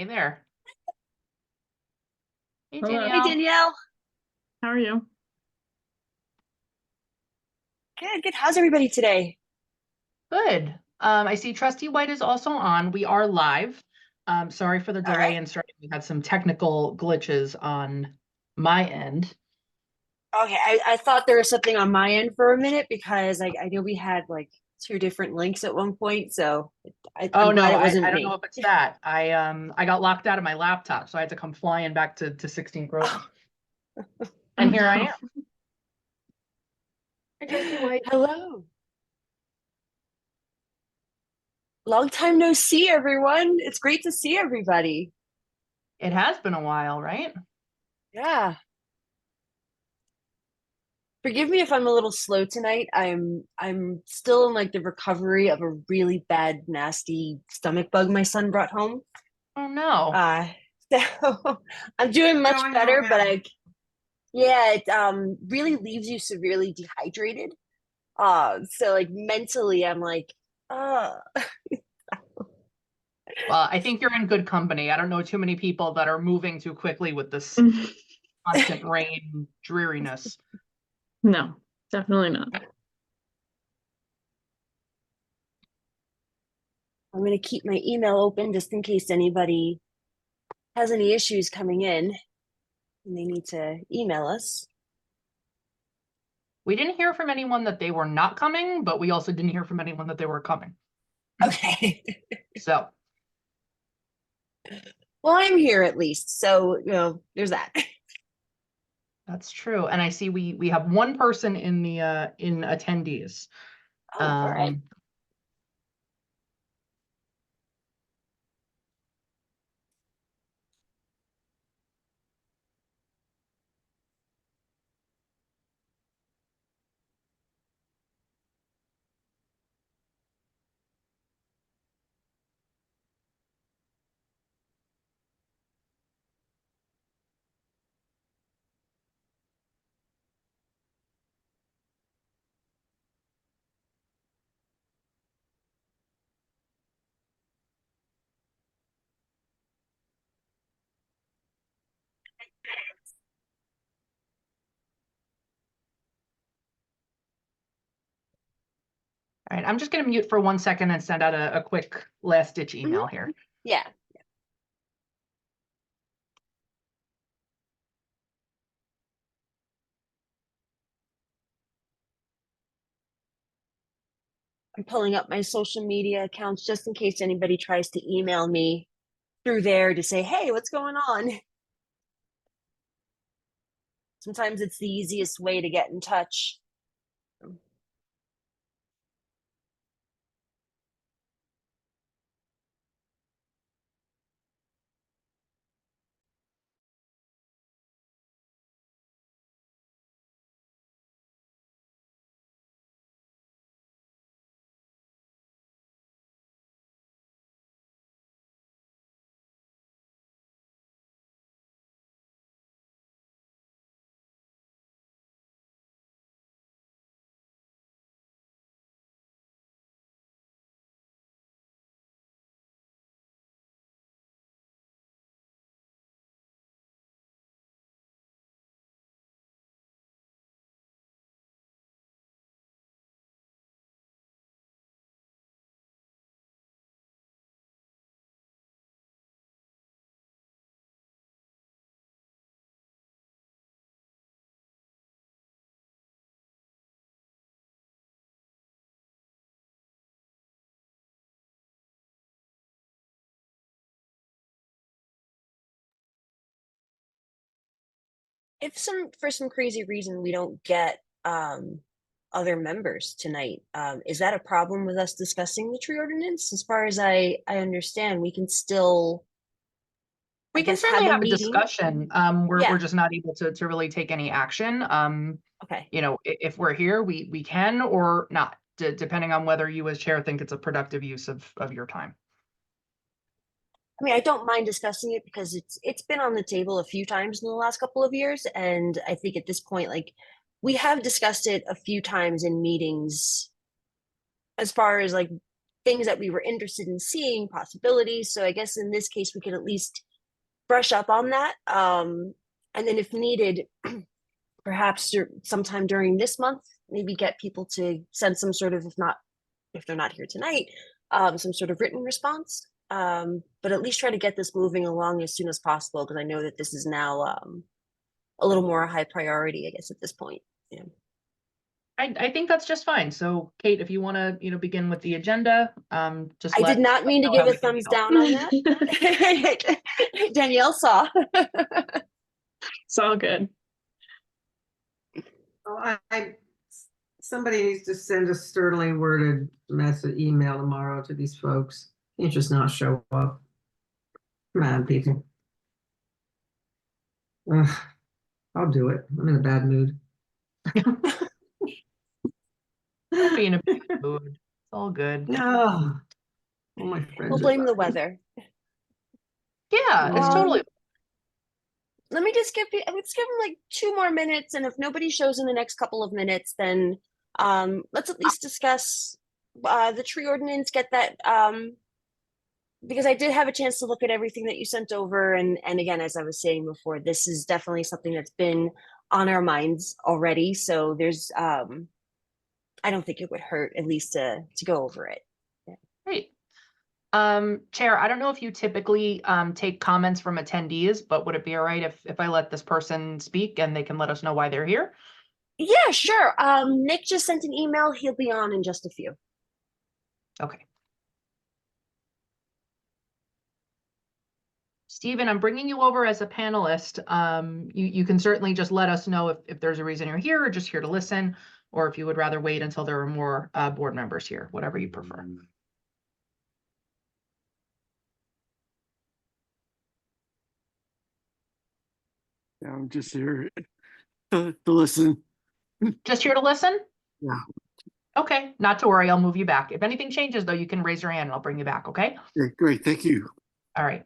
Hey there. Hey, Hello, Hey Danielle. Danielle. how are you? Good, good. How's everybody today? Good. I see Trustee White is also on. We are live. Sorry for the All right. delay in starting. We had some technical glitches on my end. Okay, I thought there was something on my end for a minute because I know we had like two different links at one point, so Oh I'm glad no, it I wasn't don't know me. if it's that. I got locked out of my laptop, so I had to come flying back to 16 Groveland. Oh, Oh And here I no. am. Hi, Trustee White. hello. Long time no see, everyone. It's great to see everybody. It has been a while, right? Yeah. Forgive me if I'm a little slow tonight. I'm still in like the recovery of a really bad, nasty stomach bug my son brought home. Oh no. Uh, so I'm doing much Going better, but around. yeah, it really leaves you severely dehydrated. So like mentally I'm like, uh Well, I think you're in good company. I don't know too many people that are moving too quickly with this constant rain dreariness. No, definitely not. I'm gonna keep my email open just in case anybody has any issues coming in and they need to email us. We didn't hear from anyone that they were not coming, but we also didn't hear from anyone that they were coming. Okay. So Well, I'm here at least, so there's that. that's true. And I see we have one person in the in attendees. Oh, all right. Um, all right, I'm just gonna mute for 1 second and send out a quick last ditch Mhm. email here. Yeah. I'm pulling up my social media accounts just in case anybody tries to email me through there to say, hey, what's going on? Sometimes it's the easiest way to get in touch. If for some crazy reason we don't get other members tonight, is that a problem with us discussing the tree ordinance? As far as I understand, we can still, I We can guess, have certainly a have a meeting. discussion. We're Yeah. just not able to really take any action. Okay. If we're here, we can or not, depending on whether you as chair think it's a productive use of your time. I mean, I don't mind discussing it because it's been on the table a few times in the last couple of years, and I think at this point, like we have discussed it a few times in meetings as far as like things that we were interested in seeing, possibilities. So I guess in this case, we could at least brush up on that. And then if needed, perhaps sometime during this month, maybe get people to send some sort of, if they're not here tonight, some sort of written response. But at least try to get this moving along as soon as possible, because I know that this is now a little more high priority, I guess, at this point. Yeah. I think that's just fine. So Kate, if you want to, begin with the agenda, just I let. did not mean to know give how a we can thumbs help. down on that. Danielle saw. It's all good. Oh, somebody needs to send a sternly worded email tomorrow to these folks. You just not show up. Come on, people. Ugh, I'll do it. I'm in a bad mood. Don't be in a bad mood. It's all good. No. All my friends We'll are blame the dying. weather. Yeah, it's totally. Let me just let's give them like 2 more minutes, and if nobody shows in the next couple of minutes, then let's at least discuss the tree ordinance, get that because I did have a chance to look at everything that you sent over, and again, as I was saying before, this is definitely something that's been on our minds already. So there's I don't think it would hurt at least to go over it. Great. Chair, I don't know if you typically take comments from attendees, but would it be all right if I let this person speak and they can let us know why they're here? Yeah, sure. Nick just sent an email. He'll be on in just a few. Okay. Stephen, I'm bringing you over as a panelist. You can certainly just let us know if there's a reason you're here or just here to listen, or if you would rather wait until there are more board members here, whatever you prefer. Yeah, I'm just here to listen. Just here to listen? Yeah. Okay, not to worry, I'll move you back. If anything changes though, you can raise your hand and I'll bring you back, okay? Okay, great. Thank you. All right.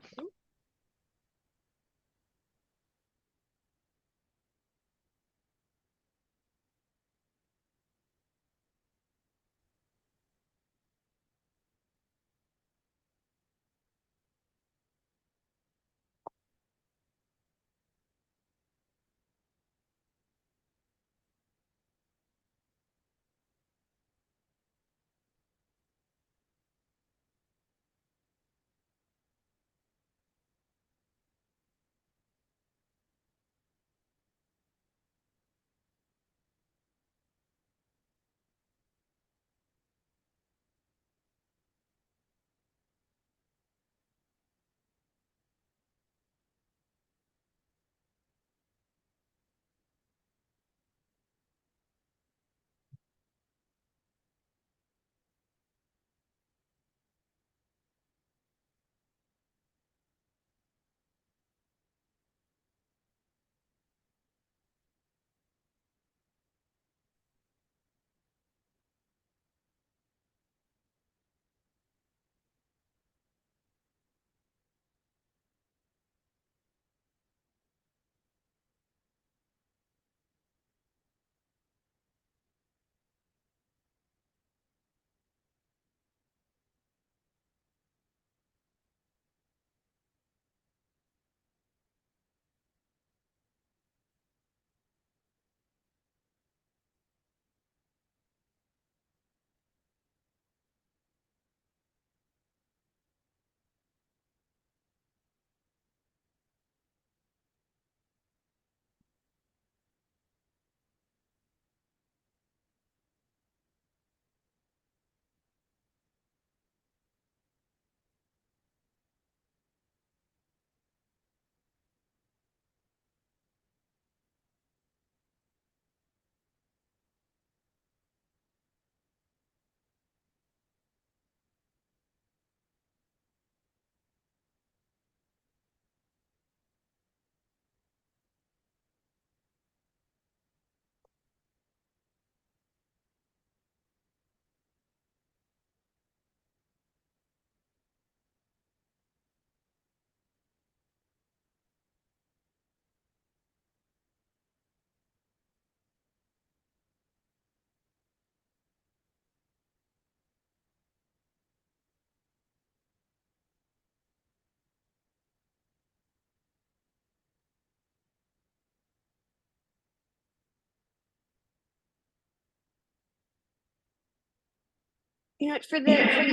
You know, for the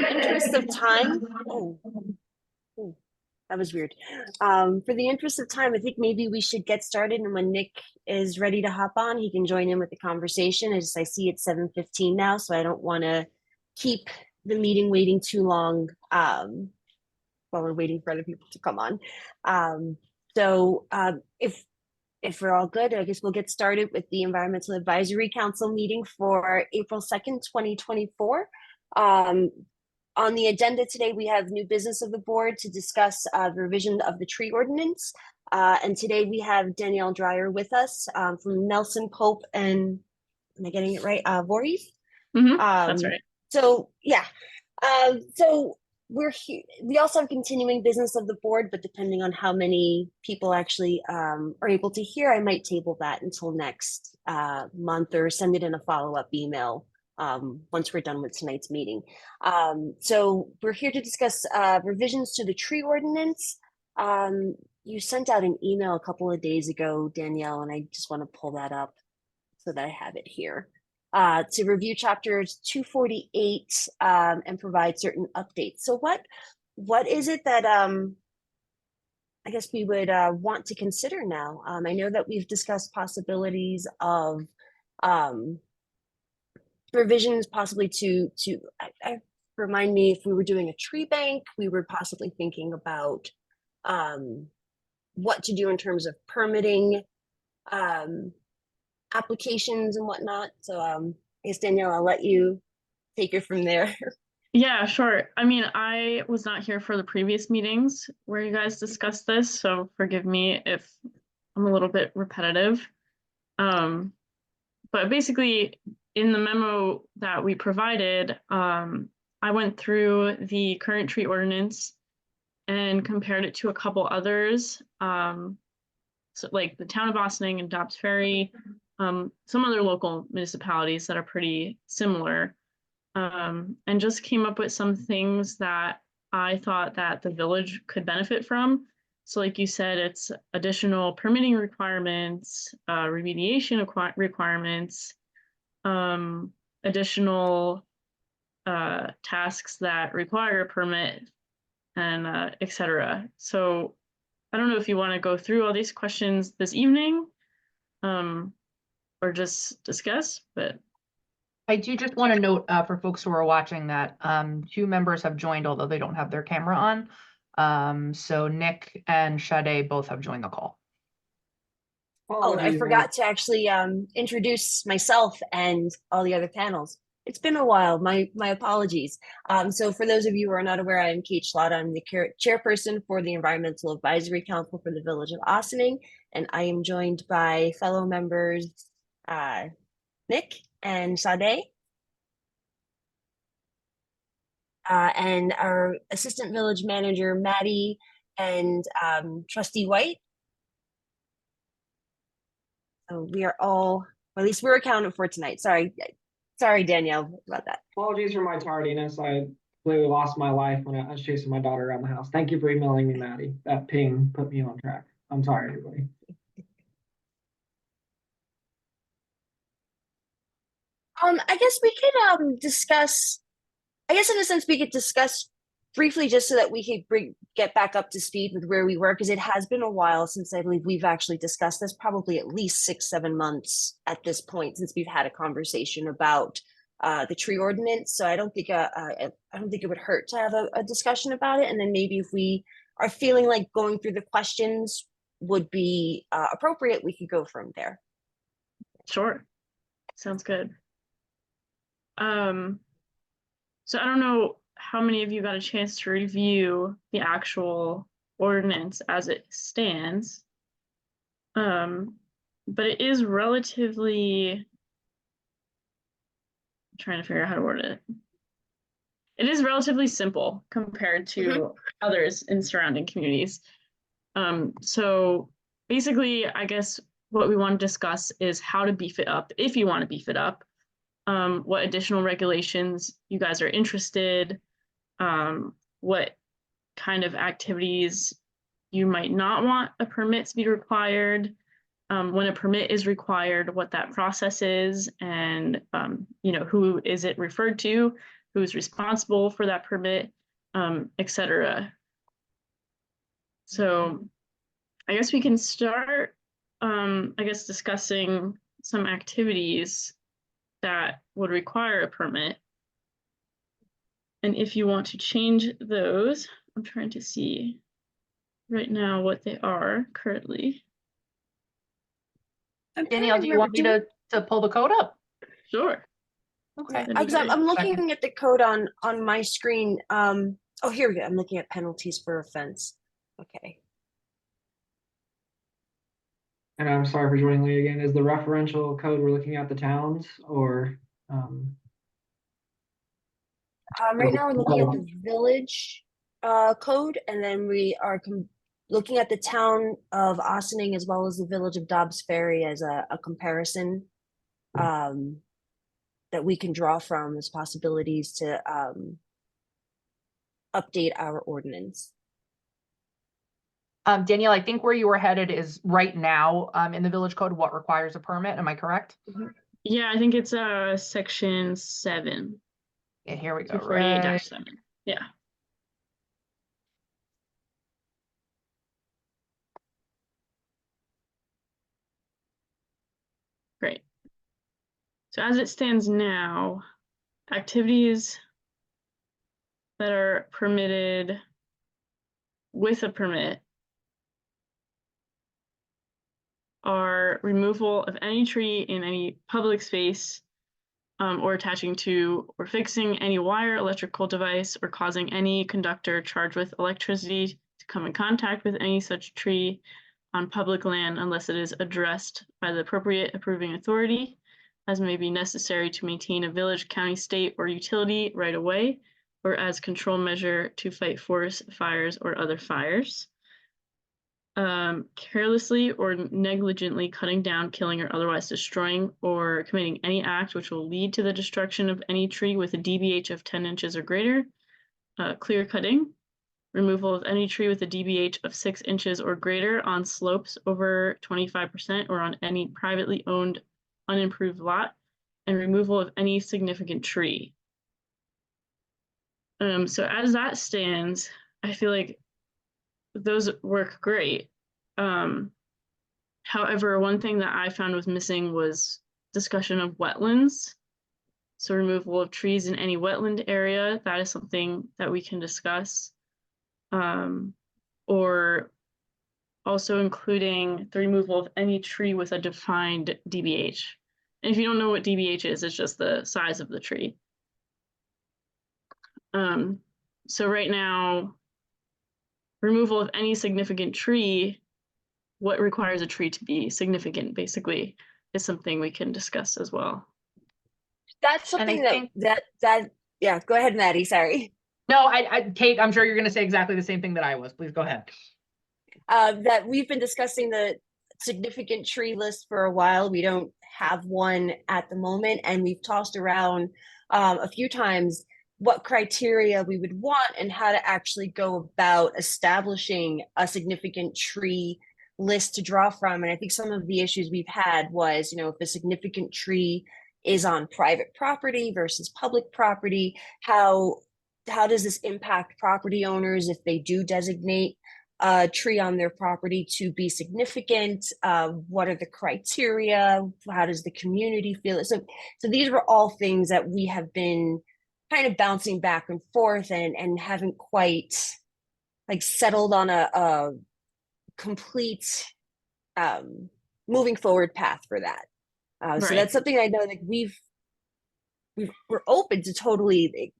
interest of time, oh, that was weird. For the interest of time, I think maybe we should get started, and when Nick is ready to hop on, he can join in with the conversation. As I see it's 7:15 now, so I don't want to keep the meeting waiting too long while we're waiting for other people to come on. If we're all good, I guess we'll get started with the Environmental Advisory Council meeting for April 2nd, 2024. On the agenda today, we have new business of the board to discuss the revision of the tree ordinance. And today we have Danielle Dreyer with us from Nelson Pope and, am I getting it right? Voorhees? That's right. So yeah, so we're here. We also have continuing business of the board, but depending on how many people actually are able to hear, I might table that until next month or send it in a follow-up email once we're done with tonight's meeting. So we're here to discuss revisions to the tree ordinance. You sent out an email a couple of days ago, Danielle, and I just want to pull that up so that I have it here. To review chapters 248 and provide certain updates. So what is it that I guess we would want to consider now? I know that we've discussed possibilities of revisions possibly to remind me, if we were doing a tree bank, we were possibly thinking about what to do in terms of permitting applications and whatnot. So I guess Danielle, I'll let you take it from there. Yeah, sure. I mean, I was not here for the previous meetings where you guys discussed this, so forgive me if I'm a little bit repetitive. But basically, in the memo that we provided, I went through the current tree ordinance and compared it to a couple others, so like the town of Ossining and Dobbs Ferry, some other local municipalities that are pretty similar, and just came up with some things that I thought that the village could benefit from. So like you said, it's additional permitting requirements, remediation requirements, additional tasks that require a permit, and etc. So I don't know if you want to go through all these questions this evening, or just discuss, but I do just want to note for folks who are watching that 2 members have joined, although they don't have their camera on. So Nick and Sade both have joined the call. Oh, I forgot to actually introduce myself and all the other panels. It's been a while. My apologies. So for those of you who are not aware, I am Kate Schlott. I'm the chairperson for the Environmental Advisory Council for the Village of Ossining, and I am joined by fellow members Nick and Sade, and our assistant village manager Maddie, and Trustee White. So we are all, or at least we're accounted for tonight. Sorry, Danielle, about that. Apologies for my tardiness. I completely lost my life when I was chasing my daughter around the house. Thank you for emailing me, Maddie. That ping put me on track. I'm sorry, everybody. I guess we could discuss, I guess in a sense we could discuss briefly just so that we could get back up to speed with where we were, because it has been a while since I believe we've actually discussed this, probably at least 6-7 months at this point since we've had a conversation about the tree ordinance. So I don't think it would hurt to have a discussion about it, and then maybe if we are feeling like going through the questions would be appropriate, we could go from there. sure, sounds good. So I don't know how many of you got a chance to review the actual ordinance as it stands. But it is relatively, I'm trying to figure out how to word it. It is relatively simple compared to others in surrounding communities. So basically, I guess what we want to discuss is how to beef it up, if you want to beef it up, what additional regulations you guys are interested, what kind of activities you might not want a permit to be required, when a permit is required, what that process is, and who is it referred to, who's responsible for that permit, etc. So I guess we can start, discussing some activities that would require a permit. And if you want to change those, I'm trying to see right now what they are currently. I'm trying Danielle, to do you remember, want me to pull the code up? Sure. Okay, That'd be because I'm great. looking at the code on my screen. Oh, here we go. I'm looking at penalties for offense. Okay. And I'm sorry for joining late again. Is the referential code we're looking at the towns or? Right now we're looking at the village code, and then we are looking at the town of Ossining as well as the village of Dobbs Ferry as a comparison that we can draw from as possibilities to update our ordinance. Danielle, I think where you were headed is right now, in the village code, what requires a permit, am I correct? Yeah, I think it's section 7. Yeah, here we go, 248-7. Yeah. Great. So as it stands now, activities that are permitted with a permit are removal of any tree in any public space, or attaching to or fixing any wire, electrical device, or causing any conductor charged with electricity to come in contact with any such tree on public land unless it is addressed by the appropriate approving authority, as may be necessary to maintain a village, county, state, or utility right of way, or as control measure to fight forest fires or other fires. Carelessly or negligently cutting down, killing, or otherwise destroying or committing any act which will lead to the destruction of any tree with a DBH of 10 inches or greater. Clear cutting, removal of any tree with a DBH of 6 inches or greater on slopes over 25% or on any privately owned unimproved lot, and removal of any significant tree. So as that stands, I feel like those work great. However, one thing that I found was missing was discussion of wetlands. So removal of trees in any wetland area, that is something that we can discuss. Or also including the removal of any tree with a defined DBH. And if you don't know what DBH is, it's just the size of the tree. So right now, removal of any significant tree, what requires a tree to be significant, basically, is something we can discuss as well. That's And I something think- that yeah, go ahead, Maddie, sorry. No, Kate, I'm sure you're gonna say exactly the same thing that I was. Please go ahead. That we've been discussing the significant tree list for a while. We don't have one at the moment, and we've tossed around a few times what criteria we would want and how to actually go about establishing a significant tree list to draw from. And I think some of the issues we've had was, if a significant tree is on private property versus public property, how does this impact property owners if they do designate a tree on their property to be significant? What are the criteria? How does the community feel? So these were all things that we have been kind of bouncing back and forth and haven't quite settled on a complete moving forward path for that. So Right. that's something I know we're open to totally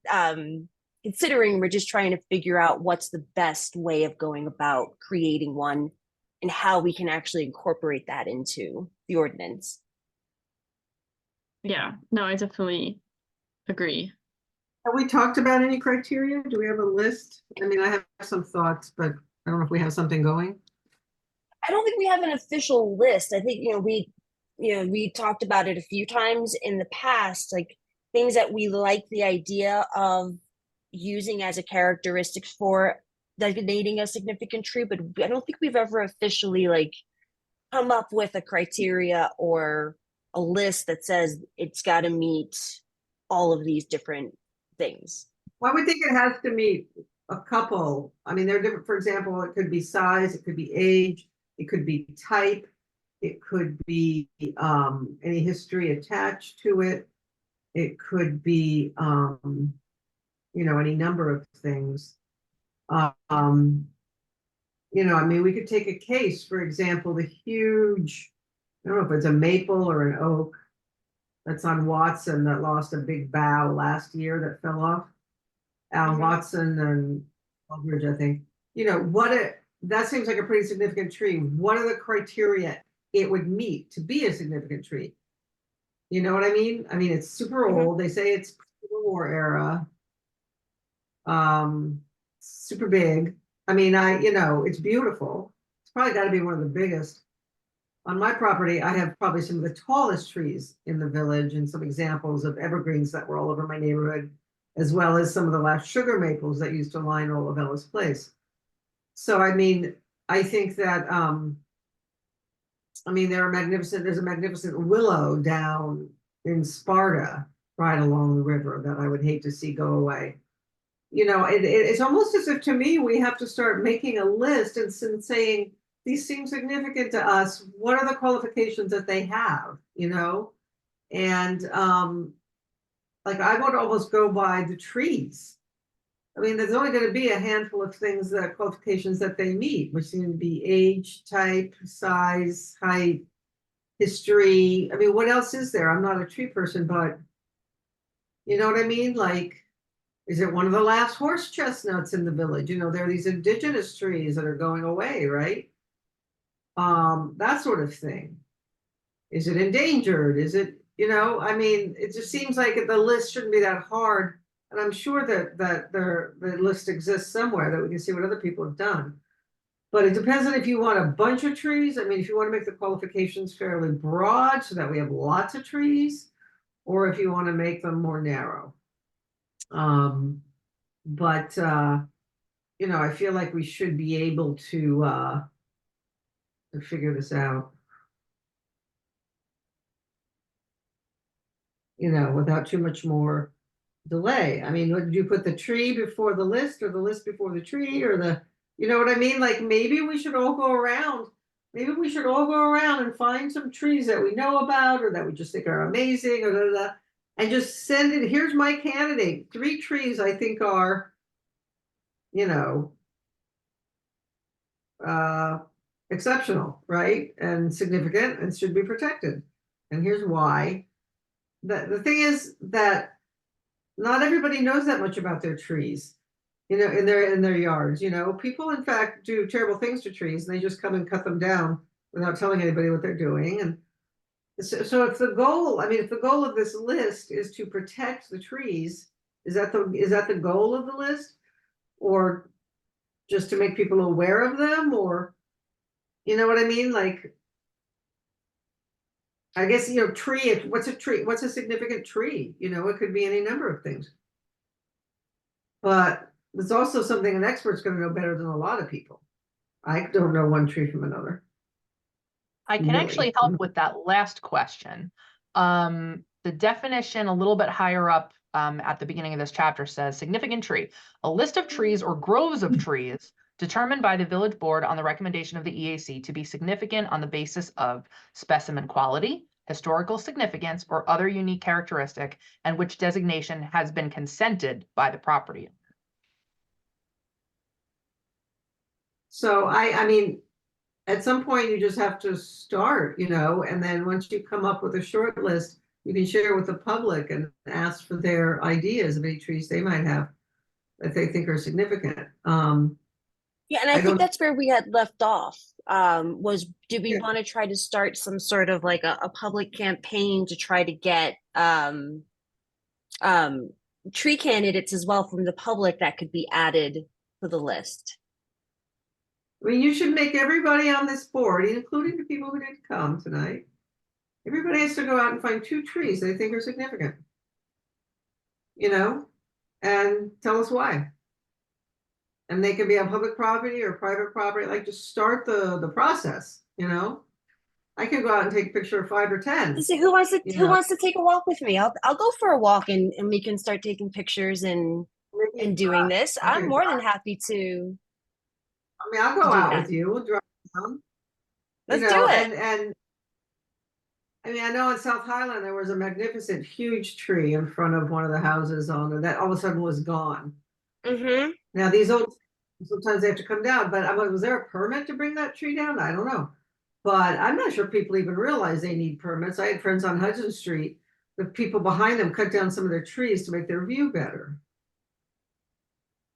considering. We're just trying to figure out what's the best way of going about creating one and how we can actually incorporate that into the ordinance. Yeah, no, I definitely agree. Have we talked about any criteria? Do we have a list? I mean, I have some thoughts, but I don't know if we have something going. I don't think we have an official list. I think, we talked about it a few times in the past, like things that we like the idea of using as a characteristic for designating a significant tree, but I don't think we've ever officially come up with a criteria or a list that says it's got to meet all of these different things. Well, I would think it has to meet a couple. I mean, they're different. For example, it could be size, it could be age, it could be type, it could be any history attached to it. It could be any number of things. I mean, we could take a case, for example, the huge, I don't know if it's a maple or an oak that's on Watson that lost a big bough last year that fell off. Al Watson and Aldridge, I think. That seems like a pretty significant tree. What are the criteria it would meet to be a significant tree? You know what I mean? I mean, it's super old. They say it's Civil War era. Super big. I mean, it's beautiful. It's probably got to be one of the biggest. On my property, I have probably some of the tallest trees in the village and some examples of evergreens that were all over my neighborhood, as well as some of the last sugar maples that used to line all of Ellis Place. So, I mean, I think that, there's a magnificent willow down in Sparta, right along the river that I would hate to see go away. It's almost as if to me, we have to start making a list and saying, these seem significant to us. What are the qualifications that they have, And like I would almost go by the trees. I mean, there's only going to be a handful of things that qualifications that they meet, which seem to be age, type, size, height, history. I mean, what else is there? I'm not a tree person, but you know what I mean? Like, is it one of the last horse chestnuts in the village? There are these indigenous trees that are going away, right? That sort of thing. Is it endangered? Is it, I mean, it just seems like the list shouldn't be that hard. And I'm sure that the list exists somewhere that we can see what other people have done. But it depends on if you want a bunch of trees. I mean, if you want to make the qualifications fairly broad so that we have lots of trees, or if you want to make them more narrow. I feel like we should be able to figure this out. Without too much more delay. I mean, would you put the tree before the list or the list before the tree or you know what I mean? Like maybe we should all go around. Maybe we should all go around and find some trees that we know about or that we just think are amazing or and just send it. Here's my candidate. 3 trees I think are, exceptional, right? And significant and should be protected. And here's why. The thing is that not everybody knows that much about their trees, in their yards. People in fact do terrible things to trees and they just come and cut them down without telling anybody what they're doing. And so if the goal of this list is to protect the trees, is that the goal of the list? Or just to make people aware of them? Or, you know what I mean? Like, I guess, tree, what's a tree? What's a significant tree? It could be any number of things. But there's also something an expert's going to know better than a lot of people. I don't know one tree from another. I can actually help with that last question. The definition a little bit higher up at the beginning of this chapter says significant tree, a list of trees or groves of trees determined by the village board on the recommendation of the EAC to be significant on the basis of specimen quality, historical significance, or other unique characteristic, and which designation has been consented by the property owner. So I mean, at some point you just have to start, and then once you come up with a short list, you can share with the public and ask for their ideas of any trees they might have that they think are significant. Yeah, and I think that's where we had left off. Did we want to try to start some sort of like a public campaign to try to get tree candidates as well from the public that could be added to the list? I mean, you should make everybody on this board, including the people who didn't come tonight, everybody has to go out and find 2 trees they think are significant, and tell us why. And they could be on public property or private property, like just start the process, I can go out and take a picture of 5 or 10. So who wants to You who know. wants to take a walk with me? I'll go for a walk and we can start taking pictures and Maybe, doing this. I'll I'm take a more than drive. happy to I mean, I'll go do out that. with you. We'll drive down. Let's do it. And I mean, I know in South Highland there was a magnificent huge tree in front of one of the houses on that all of a sudden was gone. Mm-hmm. Now these old, sometimes they have to come down, but I'm like, was there a permit to bring that tree down? I don't know. But I'm not sure people even realize they need permits. I had friends on Hudson Street, the people behind them cut down some of their trees to make their view better.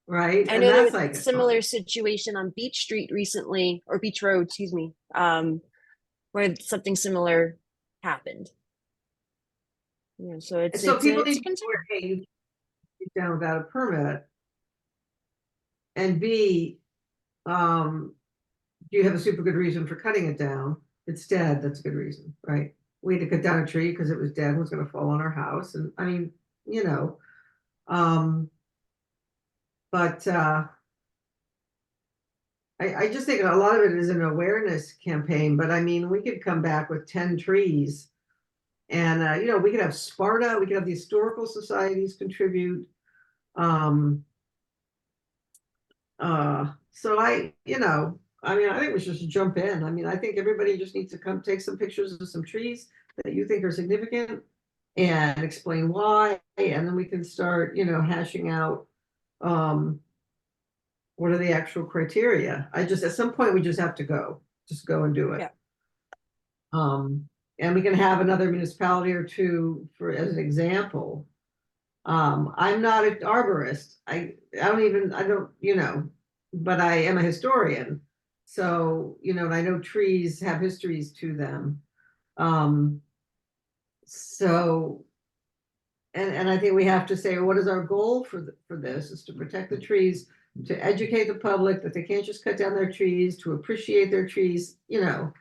Right? I And know there that's was like a similar situation on Beach Street recently, or Beach Road, excuse me, where something similar happened. Yeah, so And so it's people a need to concern. know, hey, you can't get down without a permit. And B, do you have a super good reason for cutting it down? It's dead, that's a good reason, right? We had to cut down a tree because it was dead and was gonna fall on our house, and I mean, you know. But I just think a lot of it is an awareness campaign, but I mean, we could come back with 10 trees. And you know, we could have Sparta, we could have the historical societies contribute. So you know, I mean, I think we should just jump in. I mean, I think everybody just needs to come take some pictures of some trees that you think are significant and explain why, and then we can start, you know, hashing out what are the actual criteria. I just, at some point, we just have to just go and do it. Yeah. And we can have another municipality or two for as an example. I'm not an arborist. I don't, you know, but I am a historian. So, you know, and I know trees have histories to them. So, and I think we have to say, what is our goal for this is to protect the trees, to educate the public that they can't just cut down their trees, to appreciate their trees, you know,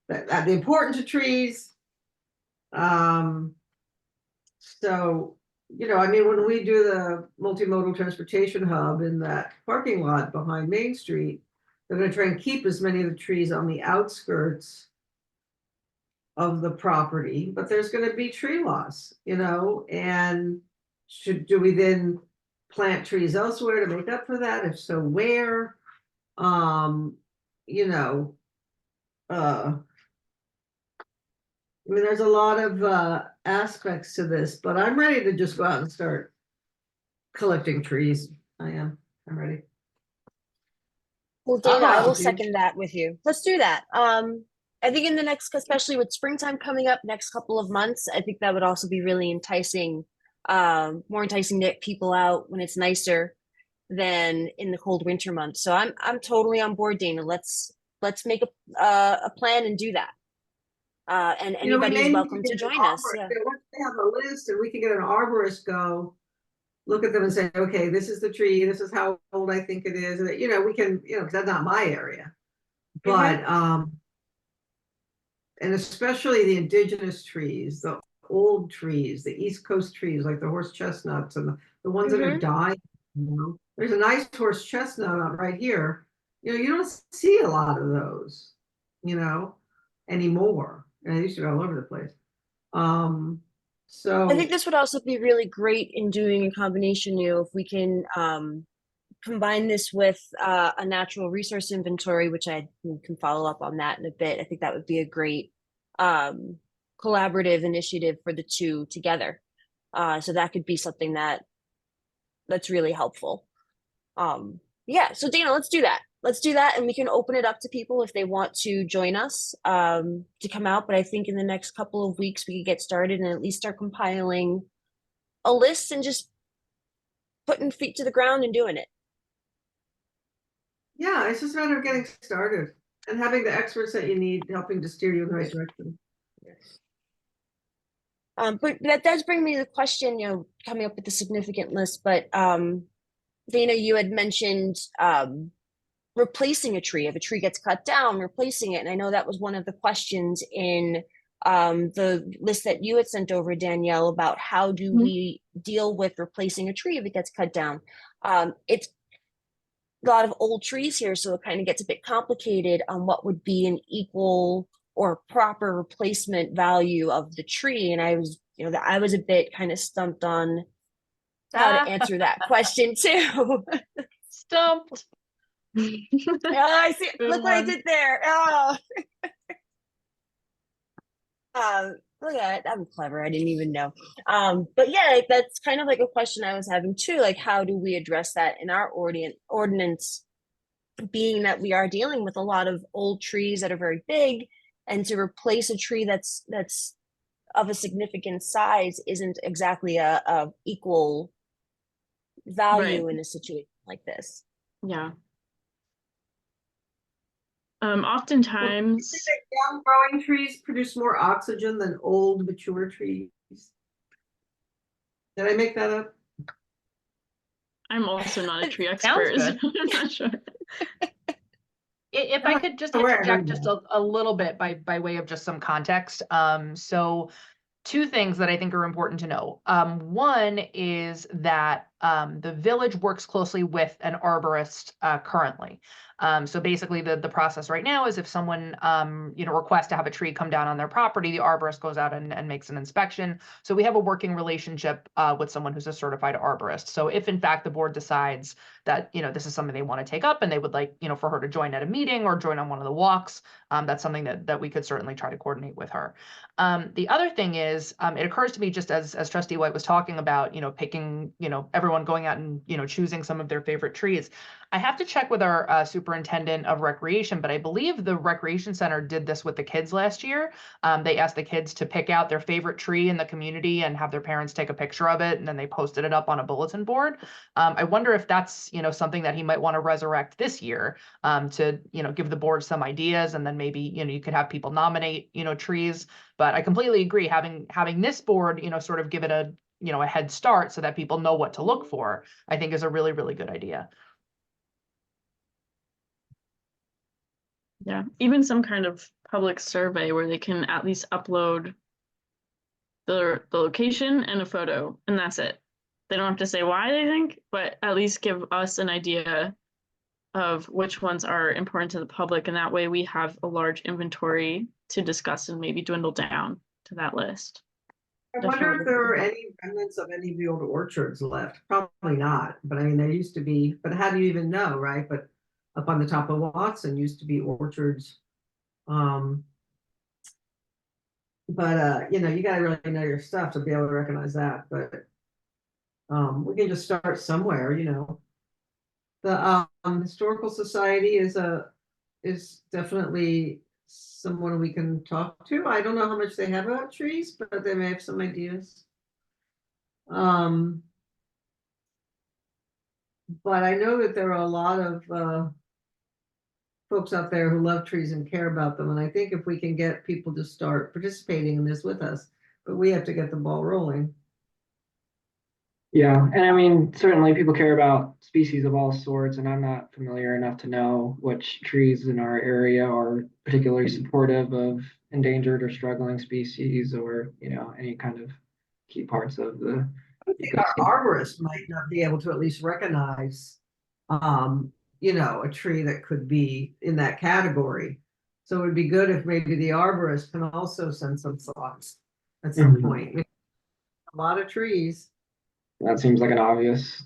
that the importance of trees. So, you know, I mean, when we do the multimodal transportation hub in that parking lot behind Main Street, they're gonna try and keep as many of the trees on the outskirts of the property, but there's gonna be tree loss, you know, and do we then plant trees elsewhere to make up for that? If so, where? You know, I mean, there's a lot of aspects to this, but I'm ready to just go out and start collecting trees. I'm ready. Well, Dana, I will dude. second that with you. Let's do that. I think in the next, especially with springtime coming up next couple of months, I think that would also be really enticing, more enticing to get people out when it's nicer than in the cold winter months. So I'm totally on board, Dana. Let's make a plan and do that. And You know, we anybody may is need welcome to get an join us. arborist. Yeah. Once they have a list and we can get an arborist go look at them and say, okay, this is the tree, this is how old I think it is. And, you know, we can, you know, 'cause that's not my area. But and especially the indigenous trees, the old trees, the East Coast trees, like the horse chestnuts and the ones that are dying, you know. There's a nice horse chestnut right here. You know, you don't see a lot of those, you know, anymore. And they used to be all over the place. So I think this would also be really great in doing a combination, you know, if we can combine this with a natural resource inventory, which I can follow up on that in a bit. I think that would be a great collaborative initiative for the two together. So that could be something that's really helpful. Yeah, so Dana, let's do that. Let's do that, and we can open it up to people if they want to join us to come out. But I think in the next couple of weeks we could get started and at least start compiling a list and just putting feet to the ground and doing it. yeah, it's just a matter of getting started and having the experts that you need helping to steer you in the right direction. But that does bring me to the question, you know, coming up with the significant list. But Dana, you had mentioned replacing a tree. If a tree gets cut down, replacing it. And I know that was one of the questions in the list that you had sent over, Danielle, about how do we deal with replacing a tree if it gets cut down. It's a lot of old trees here, so it kind of gets a bit complicated on what would be an equal or proper replacement value of the tree. And I was, I was a bit kind of stumped on how to answer that question too. Stumped. Oh, I see. Good Look what I one. did there. Oh. Look at that. I'm clever. I didn't even know. But yeah, like, that's kind of like a question I was having too. Like, how do we address that in our ordinance, being that we are dealing with a lot of old trees that are very big, and to replace a tree that's of a significant size isn't exactly a equal value Right. in a situation like this. Yeah. You think Oftentimes, that young growing trees produce more oxygen than old mature trees? Did I make that up? I'm also not a tree Sounds expert, so good. I'm not sure. If I could just Oh, where- interject just a little bit by way of just some context. So two things that I think are important to know. One is that the village works closely with an arborist currently. So basically the process right now is if someone requests to have a tree come down on their property, the arborist goes out and makes an inspection. So we have a working relationship with someone who's a certified arborist. So if in fact the board decides that this is something they want to take up and they would like for her to join at a meeting or join on one of the walks, that's something that we could certainly try to coordinate with her. The other thing is, it occurs to me just as Trustee White was talking about, picking, everyone going out and, choosing some of their favorite trees. I have to check with our superintendent of recreation, but I believe the recreation center did this with the kids last year. They asked the kids to pick out their favorite tree in the community and have their parents take a picture of it, and then they posted it up on a bulletin board. I wonder if that's, something that he might want to resurrect this year, to, give the board some ideas, and then maybe, you could have people nominate, trees. But I completely agree, having this board, sort of give it a, a head start so that people know what to look for, I think is a really, really good idea. Yeah, even some kind of public survey where they can at least upload the location and a photo, and that's it. They don't have to say why they think, but at least give us an idea of which ones are important to the public, and that way we have a large inventory to discuss and maybe dwindle down to that list. I wonder Definitely. if there are any remnants of any of the old orchards left. Probably not, but I mean, there used to be, but how do you even know, right? But up on the top of Watson used to be orchards. But you gotta really know your stuff to be able to recognize that, but we can just start somewhere. The Historical Society is definitely someone we can talk to. I don't know how much they have about trees, but they may have some ideas. But I know that there are a lot of folks out there who love trees and care about them. And I think if we can get people to start participating in this with us, but we have to get the ball rolling. Yeah, and I mean, certainly people care about species of all sorts, and I'm not familiar enough to know which trees in our area are particularly supportive of endangered or struggling species, or, any kind of key parts of the I think our arborist might not be able to at least recognize, a tree that could be in that category. So it would be good if maybe the arborist can also send some thoughts at some Mhm. point. A lot of trees. That seems like an obvious,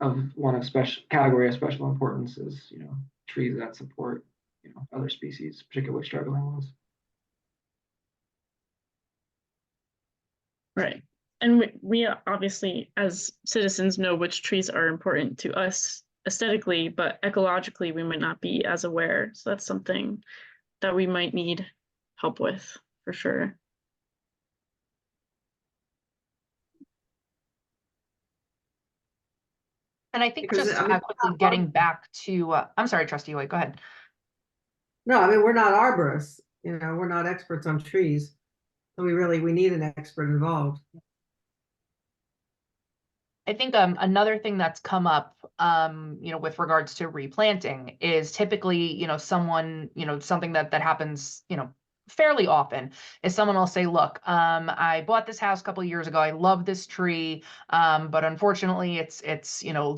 of one of category of special importance is, trees that support, other species, particularly struggling ones. Right. And we obviously, as citizens, know which trees are important to us aesthetically, but ecologically, we might not be as aware. So that's something that we might need help with for sure. And I think Because, just I mean, quickly getting back to, I'm sorry, Trustee White, go ahead. No, I mean, we're not arborists, we're not experts on trees. So we need an expert involved. I think another thing that's come up, with regards to replanting is typically, someone, something that happens, fairly often is someone will say, look, I bought this house a couple of years ago. I love this tree. But unfortunately it's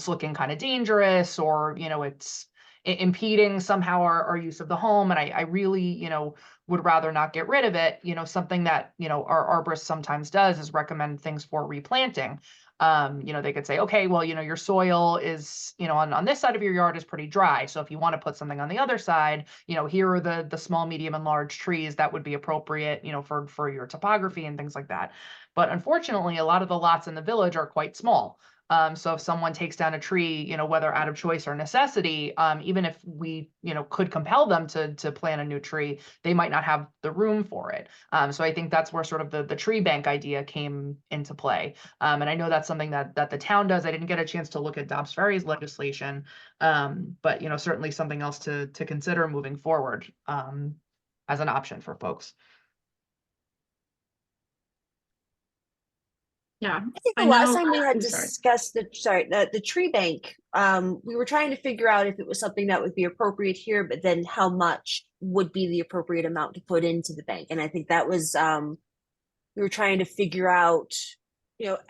looking kind of dangerous, or, it's impeding somehow our use of the home. And I really, would rather not get rid of it, something that, our arborist sometimes does is recommend things for replanting. They could say, okay, well, your soil is, on this side of your yard is pretty dry. So if you want to put something on the other side, here are the small, medium, and large trees that would be appropriate, for your topography and things like that. But unfortunately, a lot of the lots in the village are quite small. So if someone takes down a tree, whether out of choice or necessity, even if we, could compel them to plant a new tree, they might not have the room for it. So I think that's where sort of the tree bank idea came into play. And I know that's something that the town does. I didn't get a chance to look at Dobbs Ferry's legislation, but certainly something else to consider moving forward as an option for folks. Yeah, I think the I last know- time we had I'm sorry. discussed the tree bank, we were trying to figure out if it was something that would be appropriate here, but then how much would be the appropriate amount to put into the bank. And I think that was, we were trying to figure out,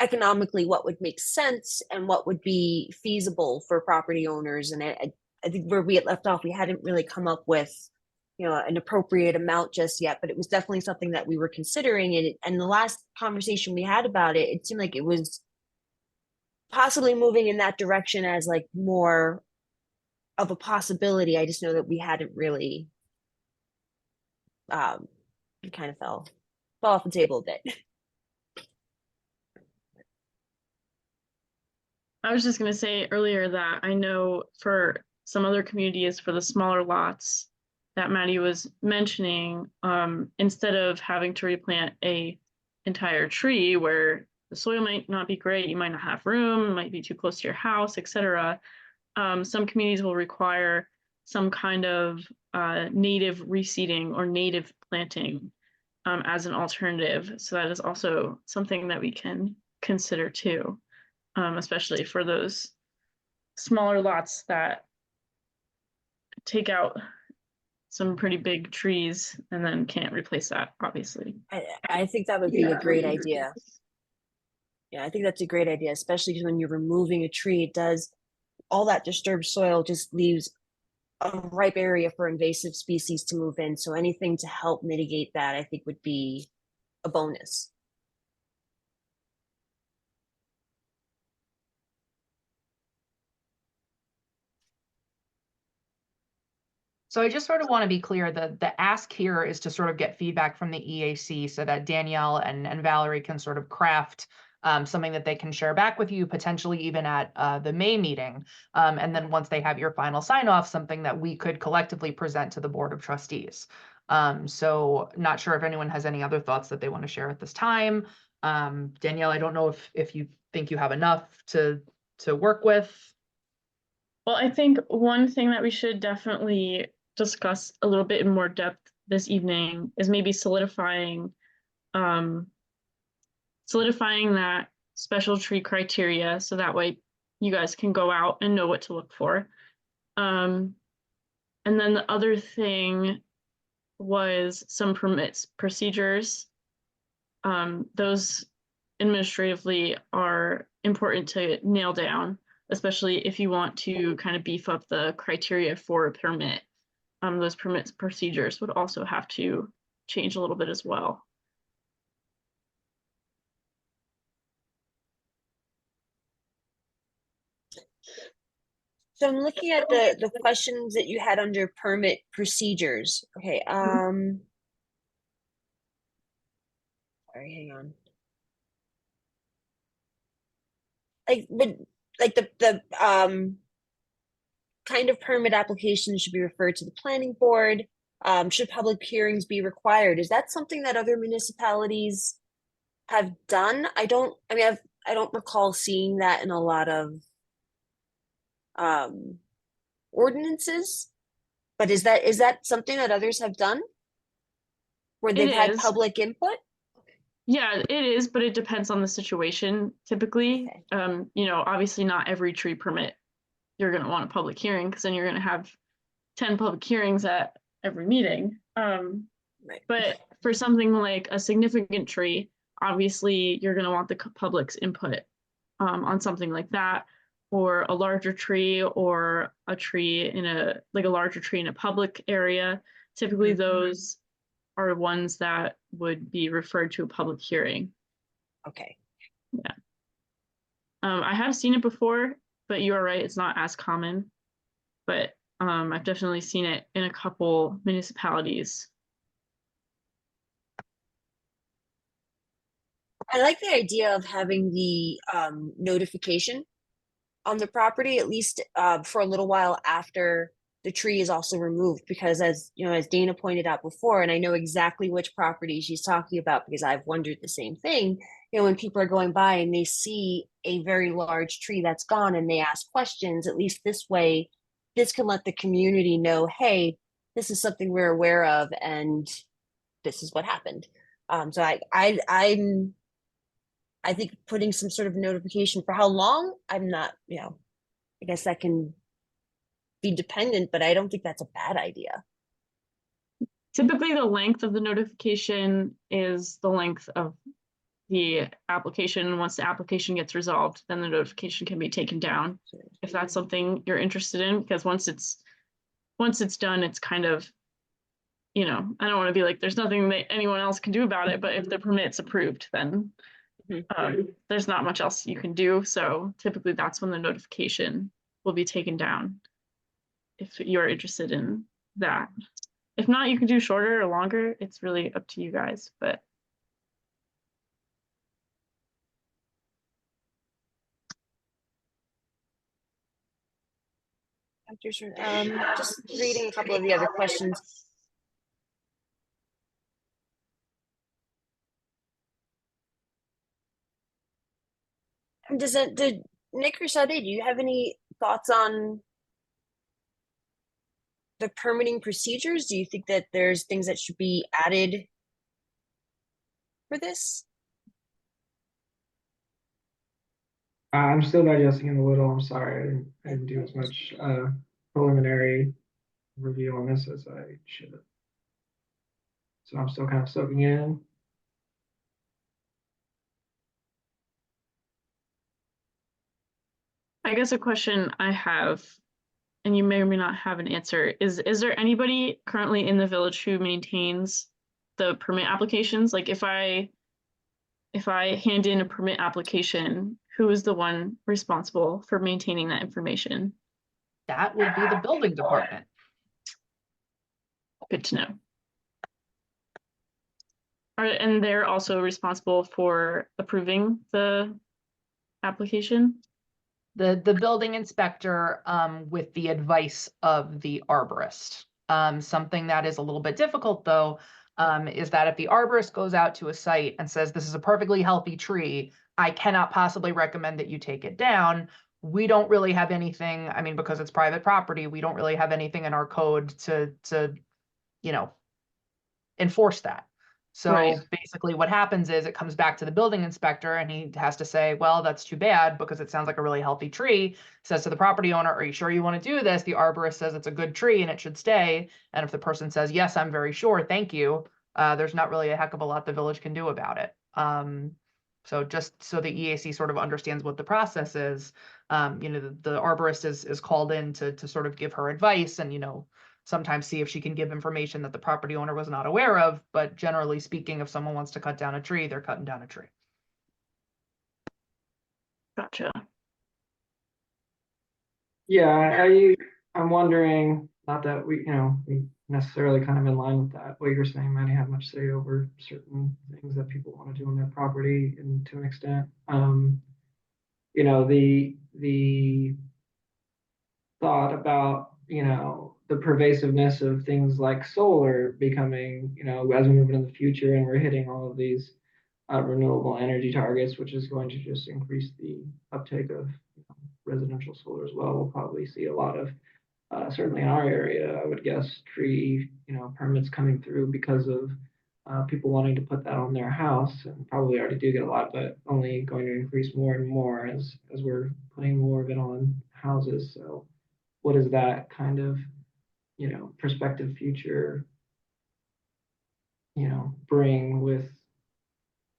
economically what would make sense and what would be feasible for property owners. And I think where we had left off, we hadn't really come up with, an appropriate amount just yet, but it was definitely something that we were considering. And the last conversation we had about it, it seemed like it was possibly moving in that direction as like more of a possibility. I just know that we hadn't really, it kind of fell off the table a bit. I was just going to say earlier that I know for some other communities, for the smaller lots that Maddie was mentioning, instead of having to replant a entire tree where the soil might not be great, you might not have room, it might be too close to your house, etc. Some communities will require some kind of native reseeding or native planting as an alternative. So that is also something that we can consider too. Especially for those smaller lots that take out some pretty big trees and then can't replace that, obviously. I think that would be a great idea. Yeah, I think that's a great idea, especially because when you're removing a tree, it does, all that disturbed soil just leaves a ripe area for invasive species to move in. So anything to help mitigate that, I think would be a bonus. So I just sort of want to be clear that the ask here is to sort of get feedback from the EAC so that Danielle and Valerie can sort of craft something that they can share back with you, potentially even at the May meeting. And then once they have your final sign off, something that we could collectively present to the Board of Trustees. So not sure if anyone has any other thoughts that they want to share at this time. Danielle, I don't know if you think you have enough to work with. Well, I think one thing that we should definitely discuss a little bit in more depth this evening is maybe solidifying that special tree criteria, so that way you guys can go out and know what to look for. And then the other thing was some permits procedures. Those administratively are important to nail down, especially if you want to kind of beef up the criteria for a permit. Those permits procedures would also have to change a little bit as well. So I'm looking at the questions that you had under permit procedures. Okay, sorry, hang on. The kind of permit application should be referred to the planning board. Should public hearings be required? Is that something that other municipalities have done? I don't recall seeing that in a lot of ordinances, but is that something that others have done where they've had is. public input? Yeah, it is, but it depends on the situation typically. Okay. Obviously not every tree permit you're going to want a public hearing, because then you're going to have 10 public hearings at every meeting. Right. But for something like a significant tree, obviously you're going to want the public's input on something like that, or a larger tree, or a tree in a larger tree in a public area. Typically those are ones that would be referred to a public hearing. Okay. I have seen it before, but you are right, it's not as common. But I've definitely seen it in a couple municipalities. I like the idea of having the notification on the property, at least for a little while after the tree is also removed, because as you know, as Dana pointed out before, and I know exactly which property she's talking about because I've wondered the same thing. You know, when people are going by and they see a very large tree that's gone and they ask questions, at least this way, this can let the community know, hey, this is something we're aware of and this is what happened. So I think putting some sort of notification for how long, I'm not, you know, I guess that can be dependent, but I don't think that's a bad idea. Typically, the length of the notification is the length of the application. Once the application gets resolved, then the notification can be taken down. If that's something you're interested in, because once it's done, it's kind of, you know, I don't want to be like, there's nothing that anyone else can do about it, but if the permit's approved, then there's not much else you can do. So typically that's when the notification will be taken down, if you're interested in that. If not, you can do shorter or longer. It's really up to you guys, but. Just reading a couple of the other questions. Did Nick or Sade, do you have any thoughts on the permitting procedures? Do you think that there's things that should be added for this? I'm still digesting it a little. I'm sorry. I didn't do as much preliminary review on this as I should have. So I'm still kind of soaking in. I guess a question I have, and you may or may not have an answer, is there anybody currently in the village who maintains the permit applications? Like if I hand in a permit application, who is the one responsible for maintaining that information? That would be the building department. Good to know. And they're also responsible for approving the application? The building inspector with the advice of the arborist. Something that is a little bit difficult though, is that if the arborist goes out to a site and says, this is a perfectly healthy tree, I cannot possibly recommend that you take it down. We don't really have anything, I mean, because it's private property, we don't really have anything in our code to you know, enforce that. So Right. basically what happens is it comes back to the building inspector and he has to say, well, that's too bad because it sounds like a really healthy tree. Says to the property owner, are you sure you want to do this? The arborist says it's a good tree and it should stay. And if the person says, yes, I'm very sure, thank you, there's not really a heck of a lot the village can do about it. So just so the EAC sort of understands what the process is, you know, the arborist is called in to sort of give her advice and, you know, sometimes see if she can give information that the property owner was not aware of, but generally speaking, if someone wants to cut down a tree, they're cutting down a tree. Gotcha. Yeah, I'm wondering, not that we necessarily kind of in line with that, what you're saying, Maddie, have much say over certain things that people want to do on their property and to an extent. You know, the thought about, you know, the pervasiveness of things like solar becoming, you know, as we move into the future and we're hitting all of these renewable energy targets, which is going to just increase the uptake of residential solar as well. We'll probably see a lot of, certainly in our area, I would guess, tree, you know, permits coming through because of people wanting to put that on their house, and probably already do get a lot, but only going to increase more and more as we're putting more of it on houses. So what is that kind of, you know, prospective future, you know, bring with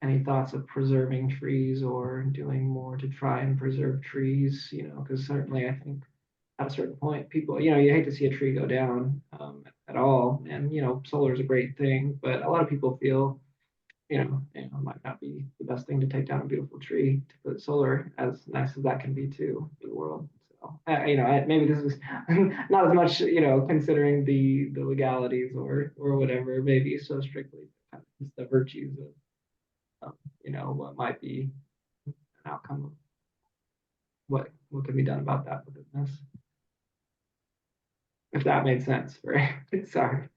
any thoughts of preserving trees or doing more to try and preserve trees, you know, because certainly I think at a certain point, people, you hate to see a tree go down at all. And, solar is a great thing, but a lot of people feel, it might not be the best thing to take down a beautiful tree to put solar, as nice as that can be too for the world. So, maybe this is not as much, considering the legalities or whatever, maybe so strictly kind of just the virtues of, what might be an outcome of what can be done about that within this. If that made sense, right? Sorry.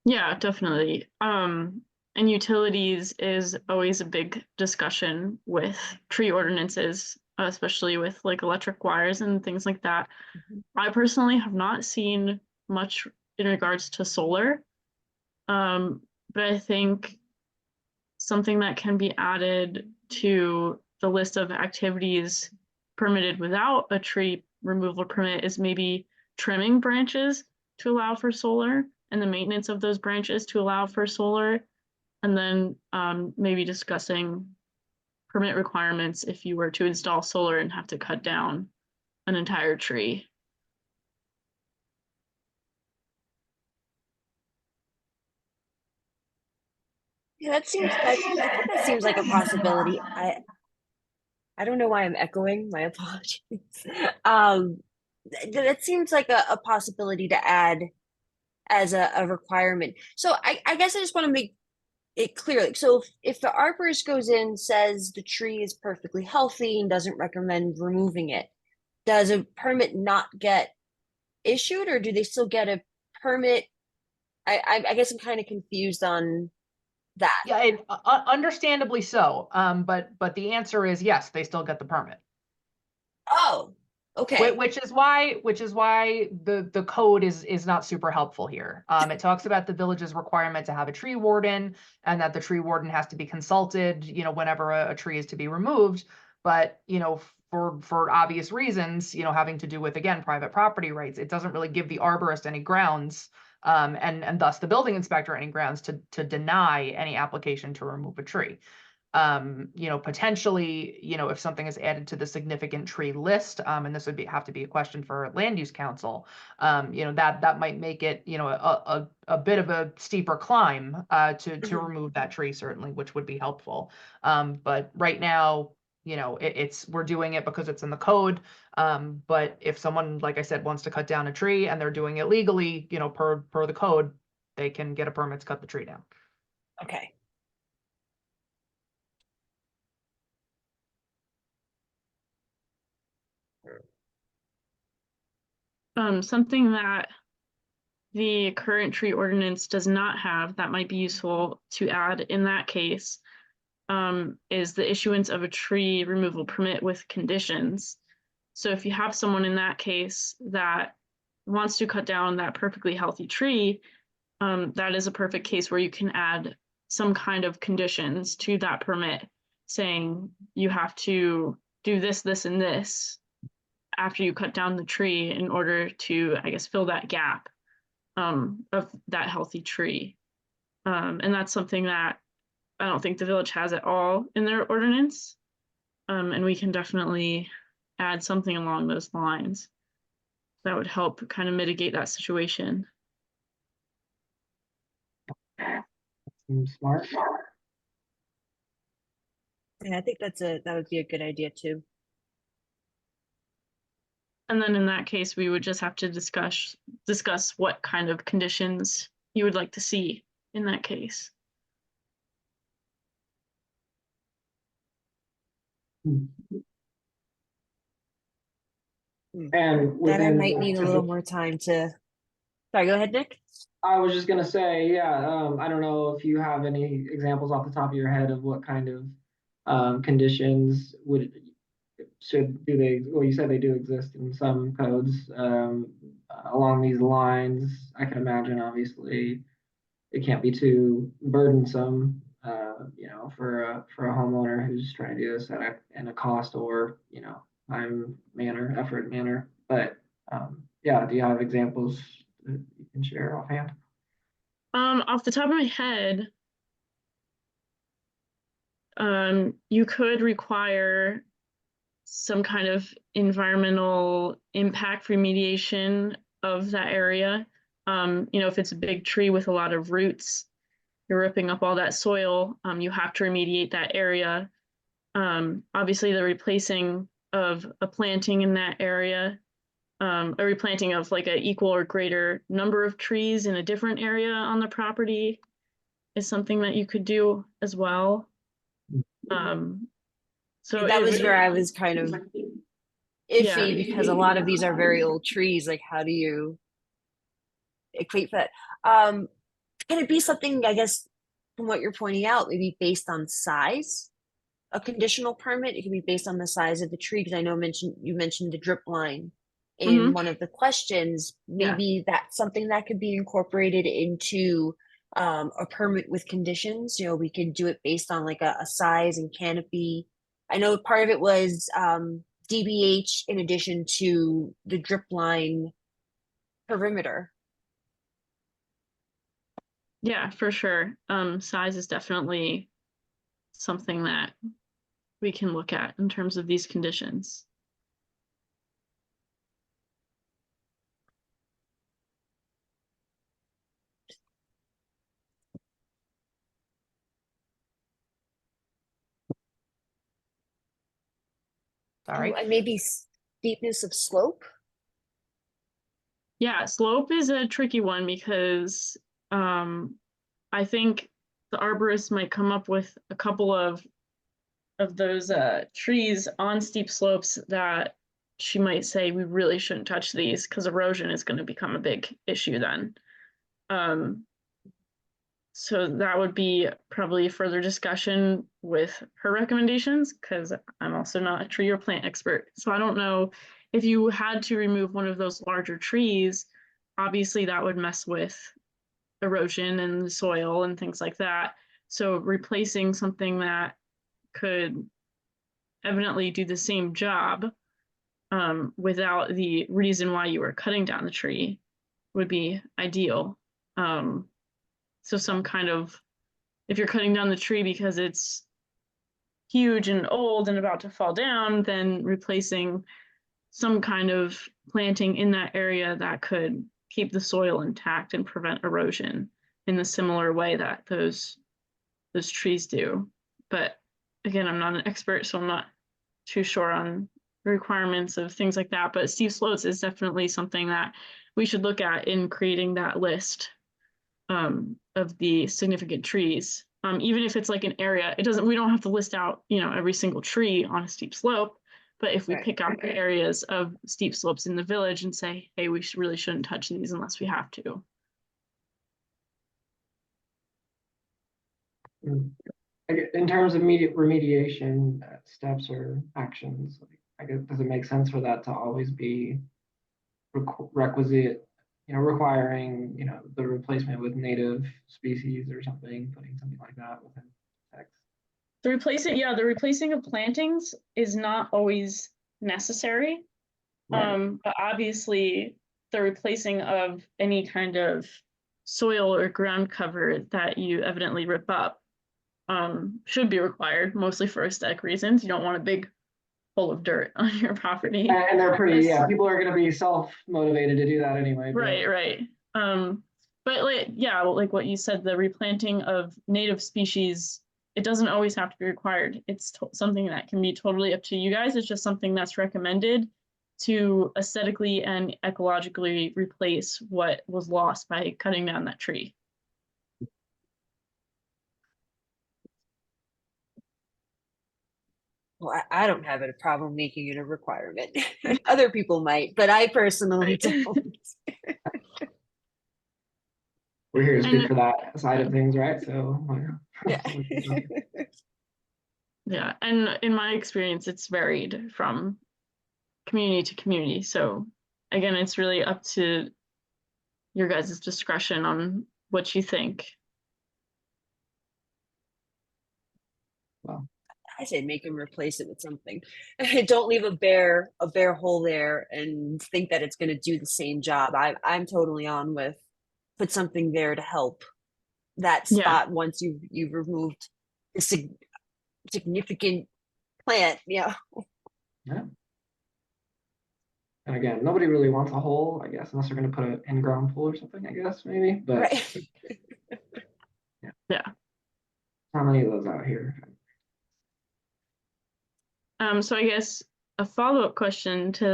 Yeah, definitely. And utilities is always a big discussion with tree ordinances, especially with like electric wires and things like that. I personally have not seen much in regards to solar. But I think something that can be added to the list of activities permitted without a tree removal permit is maybe trimming branches to allow for solar and the maintenance of those branches to allow for solar. And then maybe discussing permit requirements if you were to install solar and have to cut down an entire tree. Yeah, I think that seems like a possibility. I don't know why I'm echoing. My apologies. That seems like a possibility to add as a requirement. So I guess I just want to make it clear. Like, so if the arborist goes in, says the tree is perfectly healthy and doesn't recommend removing it, does a permit not get issued, or do they still get a permit? I guess I'm kind of confused on that. Yeah, understandably so. But the answer is yes, they still get the permit. Oh, okay. Which is why the code is not super helpful here. It talks about the village's requirement to have a tree warden and that the tree warden has to be consulted, whenever a tree is to be removed. But, for obvious reasons, having to do with, again, private property rights, it doesn't really give the arborist any grounds, and thus the building inspector any grounds to deny any application to remove a tree. Potentially, if something is added to the significant tree list, and this would have to be a question for land use council, that might make it, a bit of a steeper climb, to remove that tree, certainly, which would be helpful. But right now, we're doing it because it's in the code. But if someone, like I said, wants to cut down a tree and they're doing it legally, per the code, they can get a permit to cut the tree down. Okay. Something that the current tree ordinance does not have that might be useful to add in that case is the issuance of a tree removal permit with conditions. So if you have someone in that case that wants to cut down that perfectly healthy tree, that is a perfect case where you can add some kind of conditions to that permit saying you have to do this, this, and this after you cut down the tree in order to, I guess, fill that gap of that healthy tree. And that's something that I don't think the village has at all in their ordinance. And we can definitely add something along those lines that would help kind of mitigate that situation. Seems smart. Yeah, I think that would be a good idea too. And then in that case, we would just have to discuss what kind of conditions you would like to see in that case. And That I within might need a little more time to. Sorry, go ahead, Nick. I was just gonna say, yeah, I don't know if you have any examples off the top of your head of what kind of conditions well, you said they do exist in some codes along these lines. I can imagine, obviously, it can't be too burdensome, for a homeowner who's trying to do this at a cost or, effort manner. But yeah, do you have examples that you can share offhand? Off the top of my head, you could require some kind of environmental impact remediation of that area. You know, if it's a big tree with a lot of roots, you're ripping up all that soil, you have to remediate that area. Obviously the replacing of a planting in that area, a replanting of like an equal or greater number of trees in a different area on the property is something that you could do as well. So That it was would- where I was kind of iffy because a lot of these are very old trees. Like, how do you equate that? Can it be something, I guess, from what you're pointing out, maybe based on size? A conditional permit, it can be based on the size of the tree, because I know you mentioned the drip line in one of the questions. Maybe that's something that could be incorporated into a permit with conditions. You know, we could do it based on like a size and canopy. I know part of it was DBH in addition to the drip line perimeter. Yeah, for sure. Size is definitely something that we can look at in terms of these conditions. Sorry. And maybe steepness of slope. Yeah, slope is a tricky one because I think the arborist might come up with a couple of those trees on steep slopes that she might say we really shouldn't touch these because erosion is going to become a big issue then. So that would be probably further discussion with her recommendations, because I'm also not a tree or plant expert. So I don't know if you had to remove one of those larger trees, obviously that would mess with erosion and the soil and things like that. So replacing something that could evidently do the same job without the reason why you were cutting down the tree would be ideal. So some kind of, if you're cutting down the tree because it's huge and old and about to fall down, then replacing some kind of planting in that area that could keep the soil intact and prevent erosion in the similar way that those trees do. But again, I'm not an expert, so I'm not too sure on the requirements of things like that. But steep slopes is definitely something that we should look at in creating that list of the significant trees. Even if it's like an area, we don't have to list out, you know, every single tree on a steep slope. But if we pick out the areas of steep slopes in the village and say, hey, we really shouldn't touch these unless we have to. In terms of remediation steps or actions, like, I guess, does it make sense for that to always be requisite, you know, requiring, you know, the replacement with native species or something, putting something like that within text? The replacing of plantings is not always necessary. Right. But obviously the replacing of any kind of soil or ground cover that you evidently rip up should be required, mostly for aesthetic reasons. You don't want a big hole of dirt on your property. And they're pretty, people are going to be self-motivated to do that anyway. Right. But like what you said, the replanting of native species, it doesn't always have to be required. It's something that can be totally up to you guys. It's just something that's recommended to aesthetically and ecologically replace what was lost by cutting down that tree. Well, I don't have a problem making it a requirement. Other people might, but I personally don't. We're here to speak for that side of things, right? So, Yeah. Yeah, and in my experience, it's varied from community to community. So again, it's really up to your guys' discretion on what you think. Well, I say make him replace it with something. Don't leave a bare hole there and think that it's going to do the same job. I'm totally on with put something there to help that spot once you've removed the significant plant. Yeah. Yeah. And again, nobody really wants a hole, I guess, unless they're gonna put an in-ground pool or something, I guess, maybe, but Right. Yeah. how many of those out here? So I guess a follow-up question to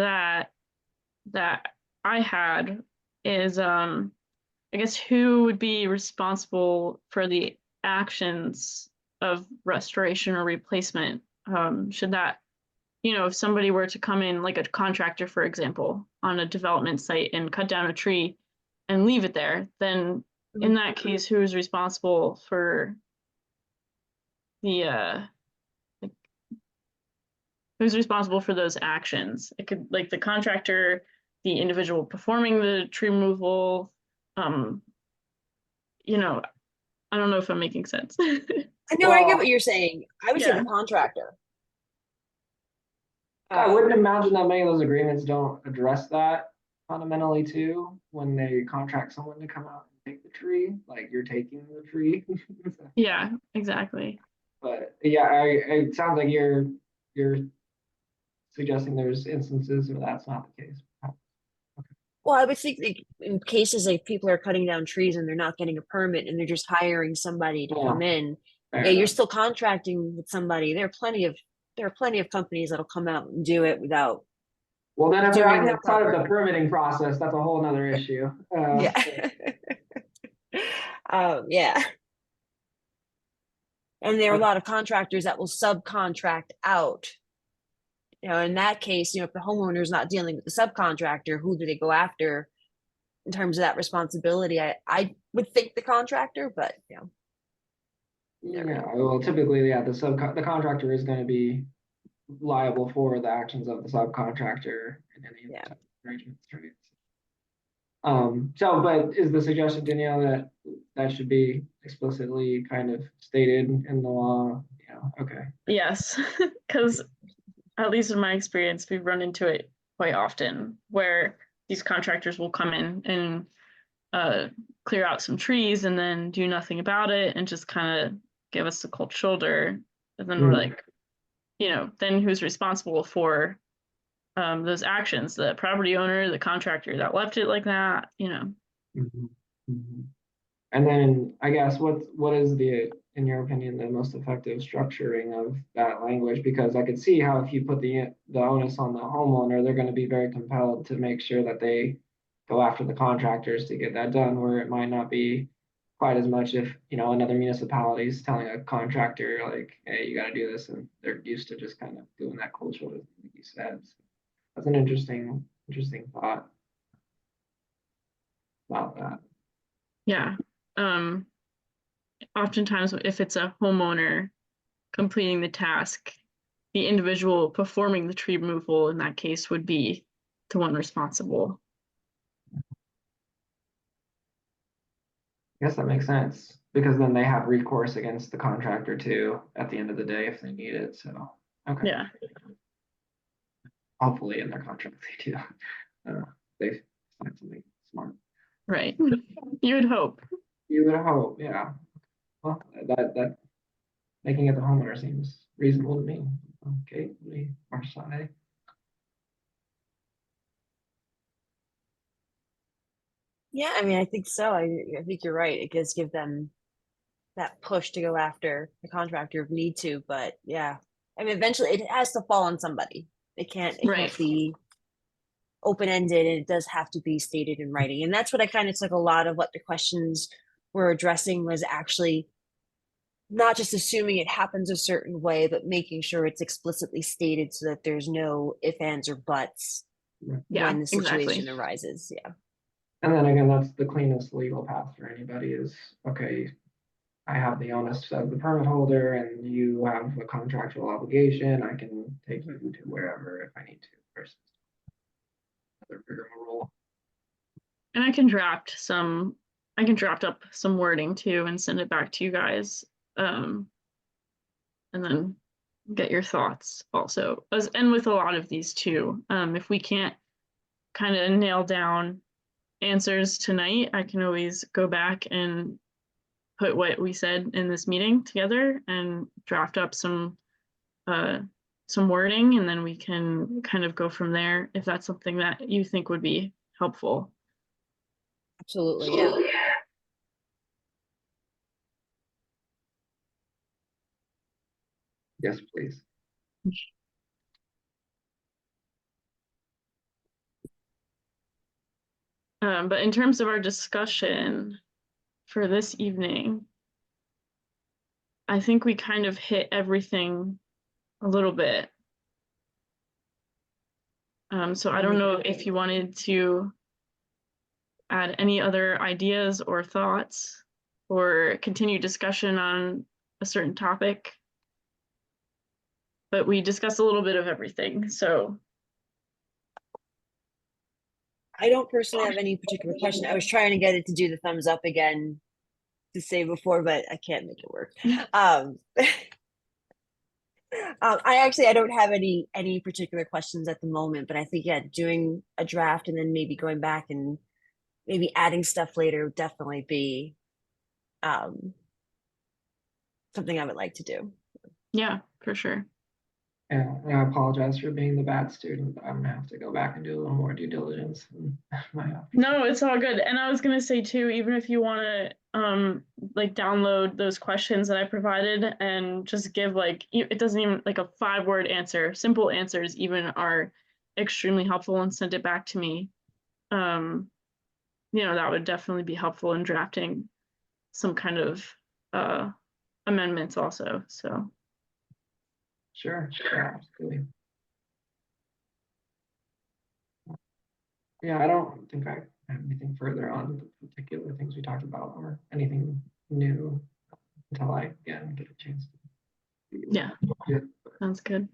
that I had is I guess who would be responsible for the actions of restoration or replacement? Should that, if somebody were to come in, like a contractor, for example, on a development site and cut down a tree and leave it there, then in that case, who is responsible for the like, who's responsible for those actions? It could, like, the contractor, the individual performing the tree removal. I don't know if I'm making sense. I know, I get Well, what you're saying. I would say yeah. the contractor. I wouldn't imagine that many of those agreements don't address that fundamentally too, when they contract someone to come out and take the tree, like you're taking the tree. Yeah, exactly. But yeah, it sounds like you're suggesting there's instances where that's not the case. Well, I would think like, in cases like people are cutting down trees and they're not getting a permit and they're just hiring somebody to come in. Fair Yeah, you're enough. still contracting with somebody. There are plenty of companies that'll come out and do it without. Well, then if they're doing their outside of proper- the permitting process, that's a whole nother issue. Yeah. Yeah. And there are a lot of contractors that will subcontract out. In that case, if the homeowner is not dealing with the subcontractor, who do they go after in terms of that responsibility? I would think the contractor, but Yeah, well, typically, yeah, the contractor is going to be liable for the actions of the subcontractor in any Yeah. type of arrangements, right? But is the suggestion, Danielle, that that should be explicitly kind of stated in the law? Yeah, okay. Yes, because at least in my experience, we've run into it quite often where these contractors will come in and clear out some trees and then do nothing about it and just kind of give us the cold shoulder. And then we're like, then who's responsible for those actions? The property owner, the contractor that left it like that, Mhm, mhm. And then I guess what is in your opinion, the most effective structuring of that language? Because I could see how if you put the onus on the homeowner, they're going to be very compelled to make sure that they go after the contractors to get that done, where it might not be quite as much if, another municipality is telling a contractor like, hey, you got to do this, and they're used to just kind of doing that cold shoulder thing, like you said. So that's an interesting thought about that. yeah. Oftentimes if it's a homeowner completing the task, the individual performing the tree removal in that case would be the one responsible. I guess that makes sense because then they have recourse against the contractor too at the end of the day if they need it. So, okay. Yeah. Hopefully in their contract they do. They find something smart. Right. You would hope. You would hope, yeah. Well, that making it the homeowner seems reasonable to me. Okay, March Sunday. Yeah, I mean, I think so. I think you're right. It does give them that push to go after the contractor if need to, but yeah. I mean, eventually it has to fall on somebody. It can't Right. be open-ended, and it does have to be stated in writing. And that's what I kind of took a lot of what the questions were addressing was actually not just assuming it happens a certain way, but making sure it's explicitly stated so that there's no ifs, ands, or buts Yeah, when the situation exactly. arises. Yeah. And then again, that's the cleanest legal path for anybody is, okay, I have the onus of the permit holder and you have a contractual obligation. I can take you to wherever if I need to versus another bigger role. And I can draft up some wording too and send it back to you guys. And then get your thoughts also. And with a lot of these too, if we can't kind of nail down answers tonight, I can always go back and put what we said in this meeting together and draft up some some wording, and then we can kind of go from there if that's something that you think would be helpful. Absolutely, yeah. Yes, please. But in terms of our discussion for this evening, I think we kind of hit everything a little bit. So I don't know if you wanted to add any other ideas or thoughts or continue discussion on a certain topic. But we discussed a little bit of everything, so. I don't personally have any particular question. I was trying to get it to do the thumbs up again to say before, but I can't make it work. I don't have any particular questions at the moment, but I think, yeah, doing a draft and then maybe going back and maybe adding stuff later would definitely be something I would like to do. Yeah, for sure. Yeah, and I apologize for being the bad student, but I'm gonna have to go back and do a little more due diligence. In my office. No, it's all good. And I was gonna say too, even if you want to like download those questions that I provided and just give like it doesn't even like a 5-word answer, simple answers even are extremely helpful, and send it back to me. You know, that would definitely be helpful in drafting some kind of amendments also. So Sure, absolutely. Yeah, I don't think I have anything further on the particular things we talked about or anything new until I again get a chance. yeah, sounds good.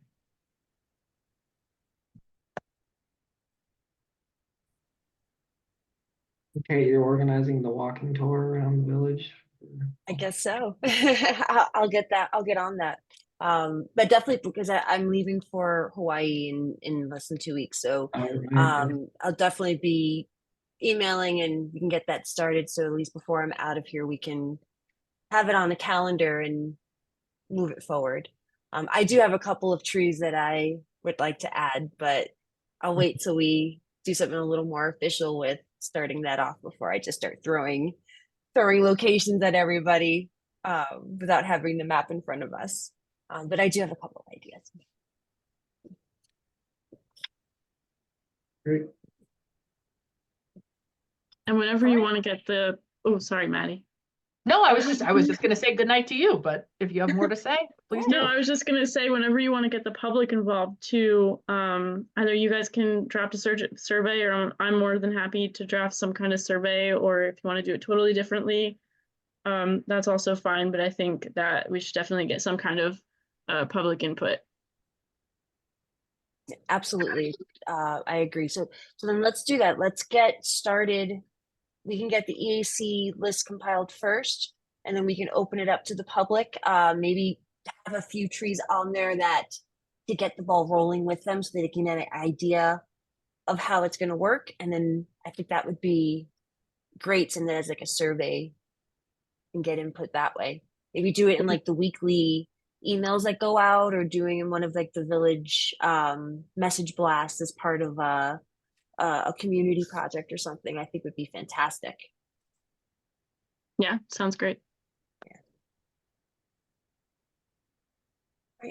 Okay, you're organizing the walking tour around the village. I guess so. I'll get that. I'll get on that. But definitely because I'm leaving for Hawaii in less than 2 weeks. So I'll definitely be emailing and we can get that started. So at least before I'm out of here, we can have it on the calendar and move it forward. I do have a couple of trees that I would like to add, but I'll wait till we do something a little more official with starting that off before I just start throwing locations at everybody without having the map in front of us. But I do have a couple of ideas. Great. And whenever you want to get the, oh, sorry, Maddie. No, I was just gonna say good night to you, but if you have more to say, please do. No, I was just gonna say whenever you want to get the public involved too, either you guys can draft a survey, or I'm more than happy to draft some kind of survey, or if you want to do it totally differently, that's also fine. But I think that we should definitely get some kind of public input. Absolutely, I agree. So then let's do that. Let's get started. We can get the EAC list compiled first, and then we can open it up to the public. Maybe have a few trees on there that to get the ball rolling with them so they can get an idea of how it's going to work. And then I think that would be great. And then as like a survey and get input that way. Maybe do it in like the weekly emails that go out, or doing in one of like the village message blasts as part of a community project or something. I think would be fantastic. Yeah, sounds great.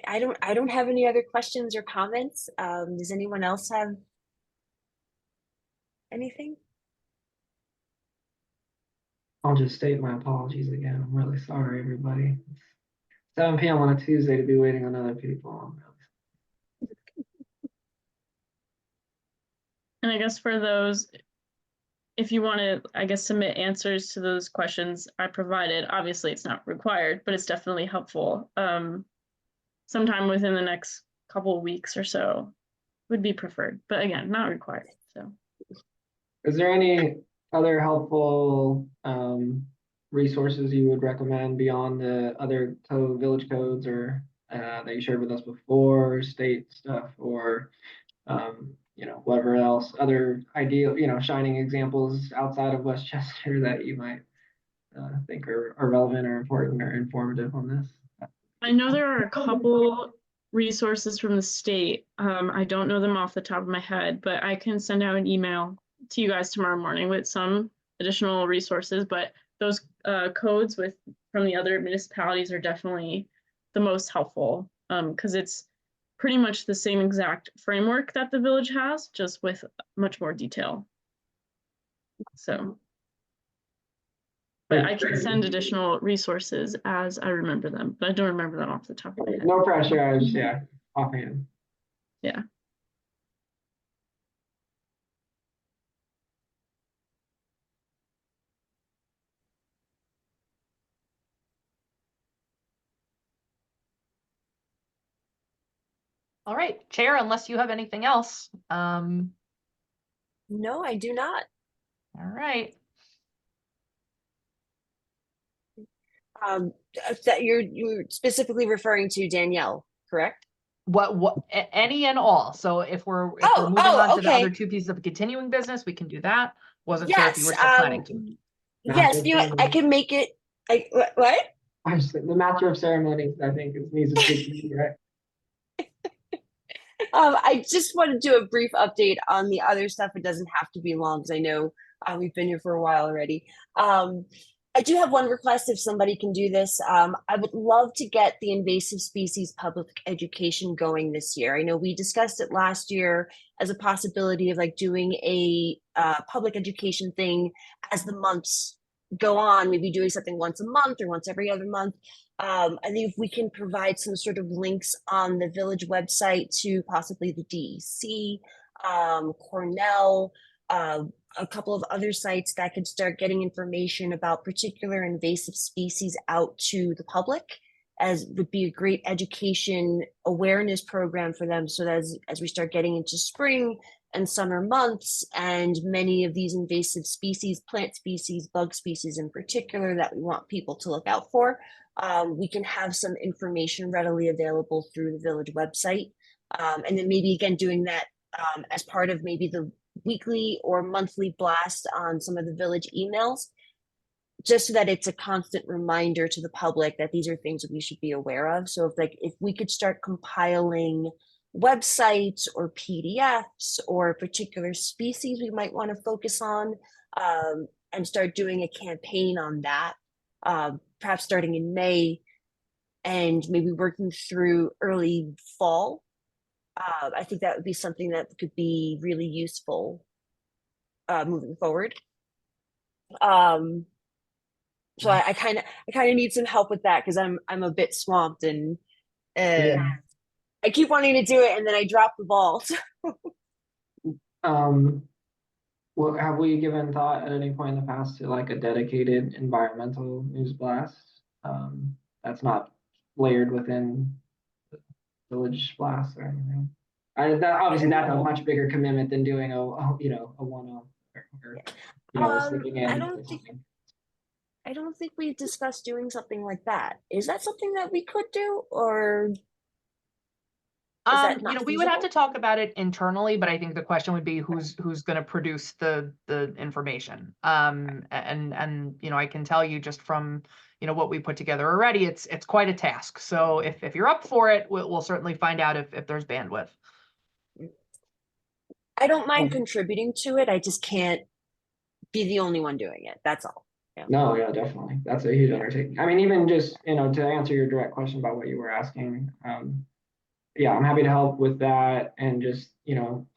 I don't have any other questions or comments. Does anyone else have anything? I'll just state my apologies again. I'm really sorry, everybody. It's 7 p.m. on a Tuesday to be waiting on other people. I'm really And I guess for those, if you want to, I guess, submit answers to those questions I provided, obviously it's not required, but it's definitely helpful. Sometime within the next couple of weeks or so would be preferred, but again, not required. So, Is there any other helpful resources you would recommend beyond the other village codes or that you shared with us before, state stuff, or whatever else, other ideal, shining examples outside of Westchester that you might think are relevant or important or informative on this? I know there are a couple resources from the state. I don't know them off the top of my head, but I can send out an email to you guys tomorrow morning with some additional resources. But those codes from the other municipalities are definitely the most helpful, because it's pretty much the same exact framework that the village has, just with much more detail. So, but I can send additional resources as I remember them, but I don't remember them off the top of my head. No pressure, I was, yeah, offhand. Yeah. All right, Chair, unless you have anything else. No, I do not. All right. That you're specifically referring to Danielle, correct? Any and all. So if we're Oh, moving on to the okay. other two pieces of continuing business, we can do that. Wasn't sure if you Yes, were still planning to. yes, you know, I can make it, what? I just, the Master of Ceremonies, I think, needs to speak to you, right? I just want to do a brief update on the other stuff. It doesn't have to be long because I know we've been here for a while already. I do have one request if somebody can do this. I would love to get the invasive species public education going this year. I know we discussed it last year as a possibility of like doing a public education thing as the months go on, maybe doing something once a month or once every other month. I think if we can provide some sort of links on the village website to possibly the DEC, Cornell, a couple of other sites that could start getting information about particular invasive species out to the public, as would be a great education awareness program for them. So that as we start getting into spring and summer months, and many of these invasive species, plant species, bug species in particular, that we want people to look out for, we can have some information readily available through the village website. And then maybe again doing that as part of maybe the weekly or monthly blast on some of the village emails, just so that it's a constant reminder to the public that these are things that we should be aware of. So if we could start compiling websites or PDFs or particular species we might want to focus on, and start doing a campaign on that, perhaps starting in May and maybe working through early fall. I think that would be something that could be really useful moving forward. So I kind of need some help with that because I'm a bit swamped, and I keep wanting to do it and then I drop the ball. Well, have we given thought at any point in the past to like a dedicated environmental news blast? That's not layered within the village blast or anything. Obviously that's a much bigger commitment than doing a one-off or slipping in. I don't think we discussed doing something like that. Is that something that we could do, or we would have to talk about it internally, but I think the question would be who's going to produce the information. And I can tell you just from what we put together already, it's quite a task. So if you're up for it, we'll certainly find out if there's bandwidth. I don't mind contributing to it. I just can't be the only one doing it. That's all. Yeah. No, yeah, definitely. That's a huge undertaking. I mean, even just, to answer your direct question about what you were asking, yeah, I'm happy to help with that and just,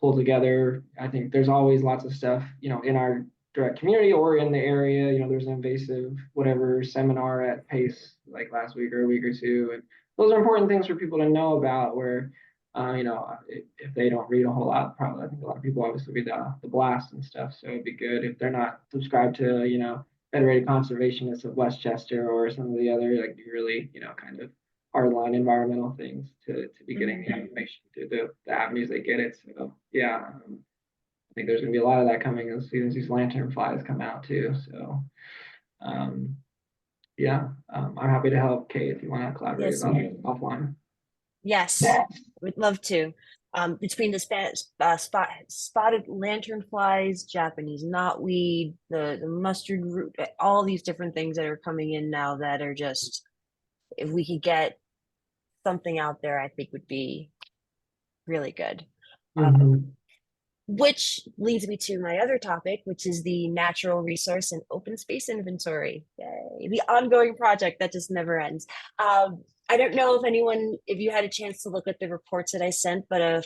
pull together. I think there's always lots of stuff, in our direct community or in the area. There's an invasive whatever seminar at PACE like last week or a week or two. And those are important things for people to know about where, if they don't read a whole lot, probably I think a lot of people obviously read the blast and stuff. So it'd be good if they're not subscribed to, Federated Conservationists of Westchester or some of the other like really, kind of hardline environmental things to be getting the information to the avenues they get it. So yeah, I think there's gonna be a lot of that coming as soon as these lantern flies come out too. So yeah, I'm happy to help, Kate, if you want to collaborate about it offline. Yes, we'd love to. Between the spotted lanternflies, Japanese knotweed, the mustard root, all these different things that are coming in now that are just, if we could get something out there, I think would be really good. Mhm. Which leads me to my other topic, which is the natural resource and open space inventory. Yay, the ongoing project that just never ends. I don't know if you had a chance to look at the reports that I sent, but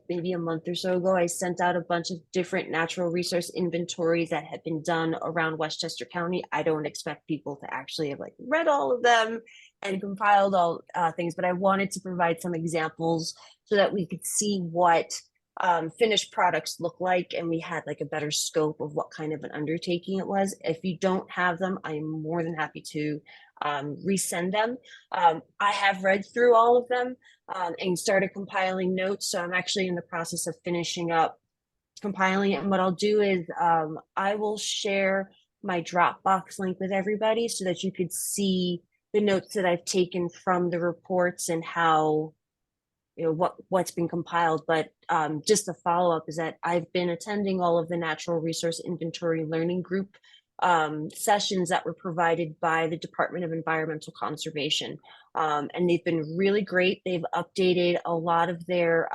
maybe a month or so ago, I sent out a bunch of different natural resource inventories that had been done around Westchester County. I don't expect people to actually have like read all of them and compiled all things, but I wanted to provide some examples so that we could see what finished products look like, and we had like a better scope of what kind of an undertaking it was. If you don't have them, I'm more than happy to resend them. I have read through all of them and started compiling notes, so I'm actually in the process of finishing up compiling it. And what I'll do is I will share my Dropbox link with everybody so that you could see the notes that I've taken from the reports and how what's been compiled. But just the follow-up is that I've been attending all of the natural resource inventory learning group sessions that were provided by the Department of Environmental Conservation, and they've been really great. They've updated a lot of their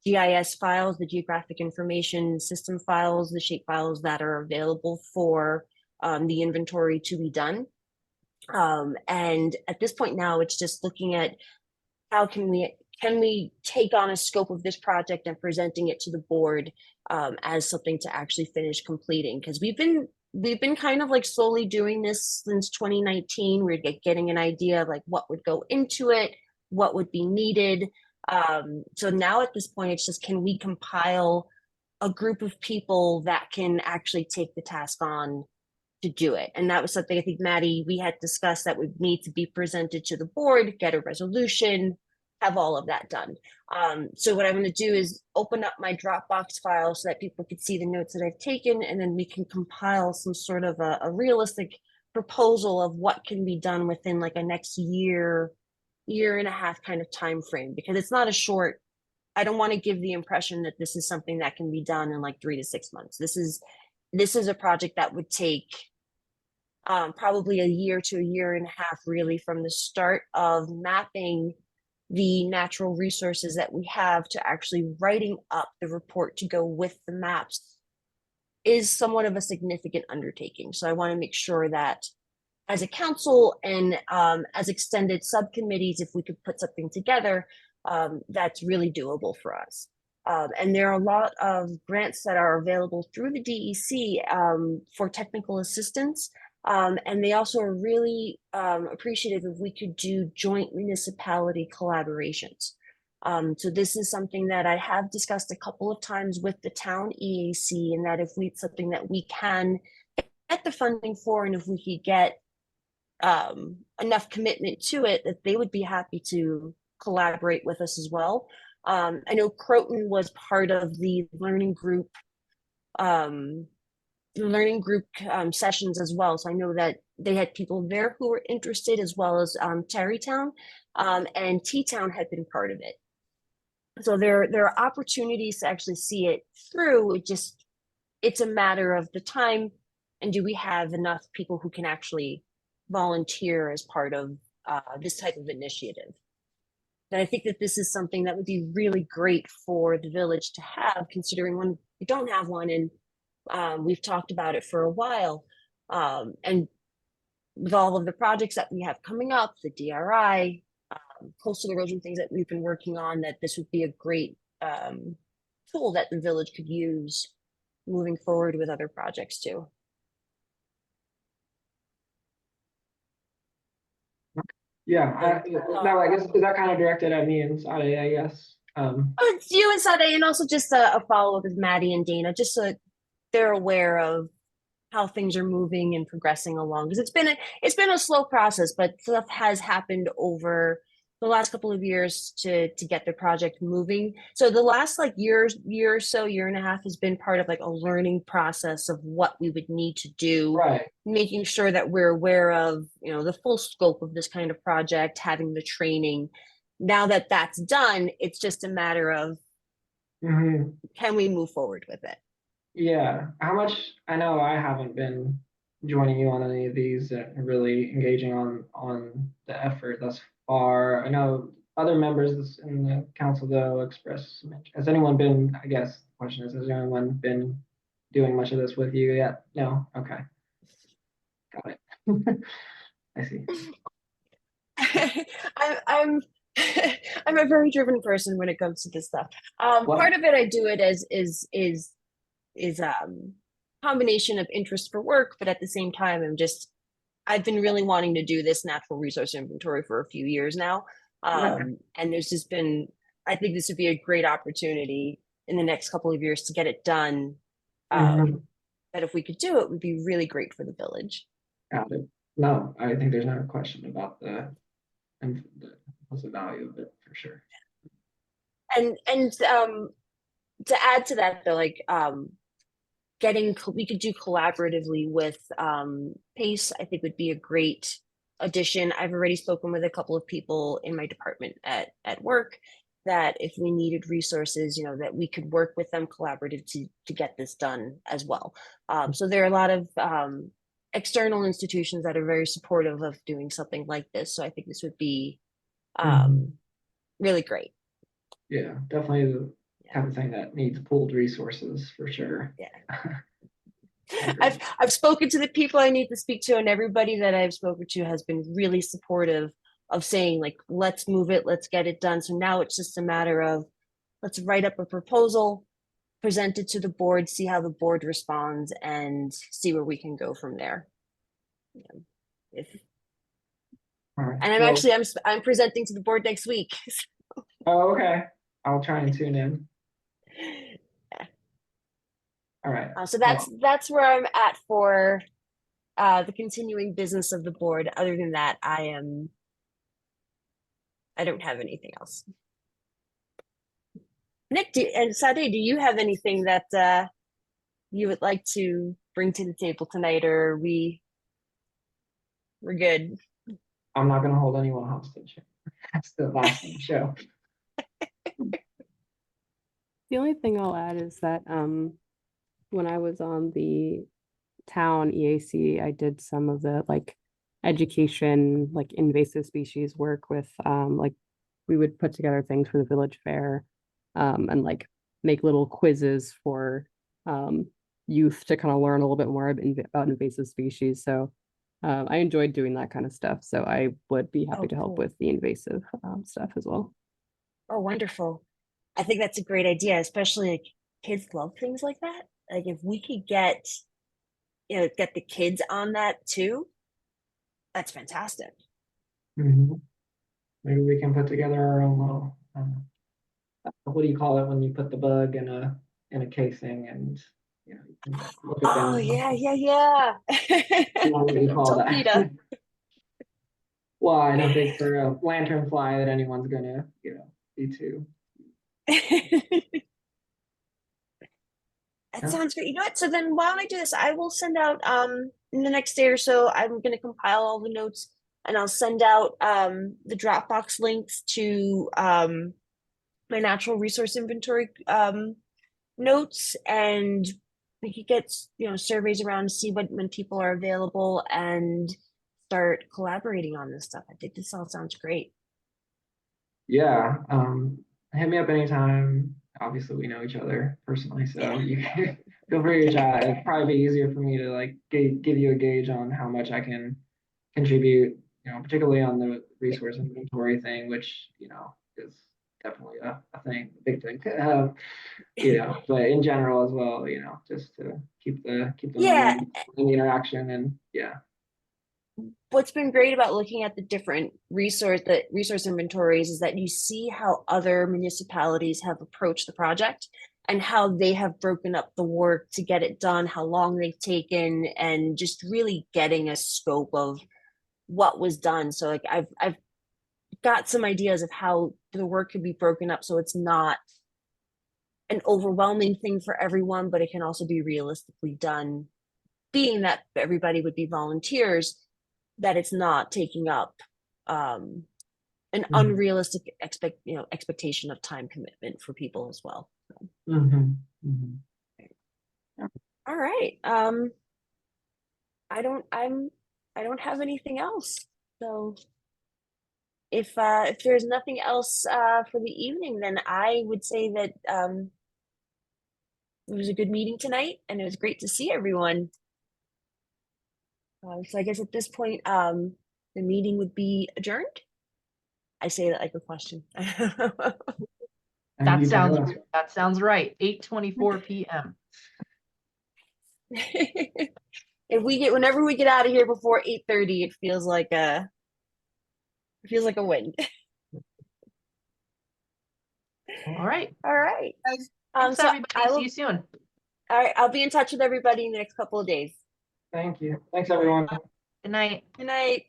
GIS files, the geographic information system files, the shape files that are available for the inventory to be done. And at this point now, it's just looking at how can we take on a scope of this project and presenting it to the board as something to actually finish completing, because we've been kind of like slowly doing this since 2019. We're getting an idea of like what would go into it, what would be needed. So now at this point, it's just, can we compile a group of people that can actually take the task on to do it? And that was something I think, Maddie, we had discussed that would need to be presented to the board, get a resolution, have all of that done. So what I'm going to do is open up my Dropbox file so that people can see the notes that I've taken, and then we can compile some sort of a realistic proposal of what can be done within like a next year and a half kind of time frame, because it's not a short. I don't want to give the impression that this is something that can be done in like 3 to 6 months. This is a project that would take probably a year to a year and a half, really, from the start of mapping the natural resources that we have to actually writing up the report to go with the maps is somewhat of a significant undertaking. So I want to make sure that as a council and as extended subcommittees, if we could put something together, that's really doable for us. And there are a lot of grants that are available through the DEC for technical assistance. And they also are really appreciative if we could do joint municipality collaborations. So this is something that I have discussed a couple of times with the town EAC, and that if it's something that we can get the funding for, and if we could get enough commitment to it, that they would be happy to collaborate with us as well. I know Croton was part of the learning group sessions as well. So I know that they had people there who were interested, as well as Tarrytown, and T-Town had been part of it. So there are opportunities to actually see it through. It's a matter of the time, and do we have enough people who can actually volunteer as part of this type of initiative. And I think that this is something that would be really great for the village to have, considering when we don't have one, and we've talked about it for a while. And with all of the projects that we have coming up, the DRI, coastal erosion, things that we've been working on, that this would be a great tool that the village could use moving forward with other projects too. Yeah, no, I guess, is that kind of directed at me and Sade, I guess? It's you and Sade, and also just a follow-up with Maddie and Dana, just so they're aware of how things are moving and progressing along. Because it's been a slow process, but stuff has happened over the last couple of years to get the project moving. So the last like year or so, year and a half, has been part of like a learning process of what we would need to do, Right. making sure that we're aware of, the full scope of this kind of project, having the training. Now that that's done, it's just a matter of can we move forward with it? Yeah, how much, I know I haven't been joining you on any of these and really engaging on the effort thus are, I know other members in the council though expressed some interest. Has anyone been, I guess, the question is, has anyone been doing much of this with you yet? No? Okay. Got it. I see. I'm I'm a very driven person when it comes to this stuff. Well- Part of it I do it as is combination of interest for work, but at the same time I've been really wanting to do this natural resource inventory for a few years now. And there's just been, I think this would be a great opportunity in the next couple of years to get it done. That if we could do it, would be really great for the village. Got it. No, I think there's no question about and what's the value of it for sure. And to add to that though, like we could do collaboratively with PACE, I think would be a great addition. I've already spoken with a couple of people in my department at work that if we needed resources, you know, that we could work with them collaborative to get this done as well. So there are a lot of external institutions that are very supportive of doing something like this. So I think this would be really great. Yeah, definitely the type of thing that needs pooled resources for sure. Yeah. I've spoken to the people I need to speak to, and everybody that I've spoken to has been really supportive of saying, like, let's move it, let's get it done. So now it's just a matter of let's write up a proposal, present it to the board, see how the board responds, and see where we can go from there. Yeah. All right. And I'm presenting to the board next week. Oh, okay. I'll try and tune in. All right. So that's where I'm at for the continuing business of the board. Other than that, I don't have anything else. Nick and Sade, do you have anything that you would like to bring to the table tonight, or we're good? I'm not gonna hold anyone hostage. That's the last show. The only thing I'll add is that when I was on the town EAC, I did some of the like education, like invasive species work with like we would put together things for the village fair and like make little quizzes for youth to kind of learn a little bit more about invasive species. So I enjoyed doing that kind of stuff. So I would be happy to help cool. with the invasive stuff as well. Oh, wonderful. I think that's a great idea, especially like kids love things like that. Like if we could get the kids on that too, that's fantastic. Maybe we can put together our own little, what do you call it when you put the bug in a casing and you can look at them. Oh yeah. What do you call that? Torpedo. Well, I don't think for a lanternfly that anyone's gonna, be too. That sounds great. You know what? So then why don't I do this? I will send out in the next day or so, I'm gonna compile all the notes and I'll send out the Dropbox links to my natural resource inventory notes, and we could get surveys around to see when people are available and start collaborating on this stuff. I think this all sounds great. Yeah, hit me up anytime. Obviously, we know each other personally, so you can feel free to chat. It'd probably be easier for me to like give you a gauge on how much I can contribute, particularly on the resource inventory thing, which, is definitely a thing, a big thing. But in general as well, just to keep the momentum and the interaction and What's been great about looking at the different resource inventories is that you see how other municipalities have approached the project and how they have broken up the work to get it done, how long they've taken, and just really getting a scope of what was done. So like I've got some ideas of how the work could be broken up so it's not an overwhelming thing for everyone, but it can also be realistically done, being that everybody would be volunteers, that it's not taking up an unrealistic expectation of time commitment for people as well. All right. I don't have anything else. So if there's nothing else for the evening, then I would say that it was a good meeting tonight, and it was great to see everyone. So I guess at this point, the meeting would be adjourned. I say that like a question. And you tell us. That sounds right. 8:24 p.m. Whenever we get out of here before 8:30, it feels like a win. All right. All right. Thanks, So everybody. I will, See you soon. all right, I'll be in touch with everybody in the next couple of days. Thank you. Thanks, everyone. Good night. Good night.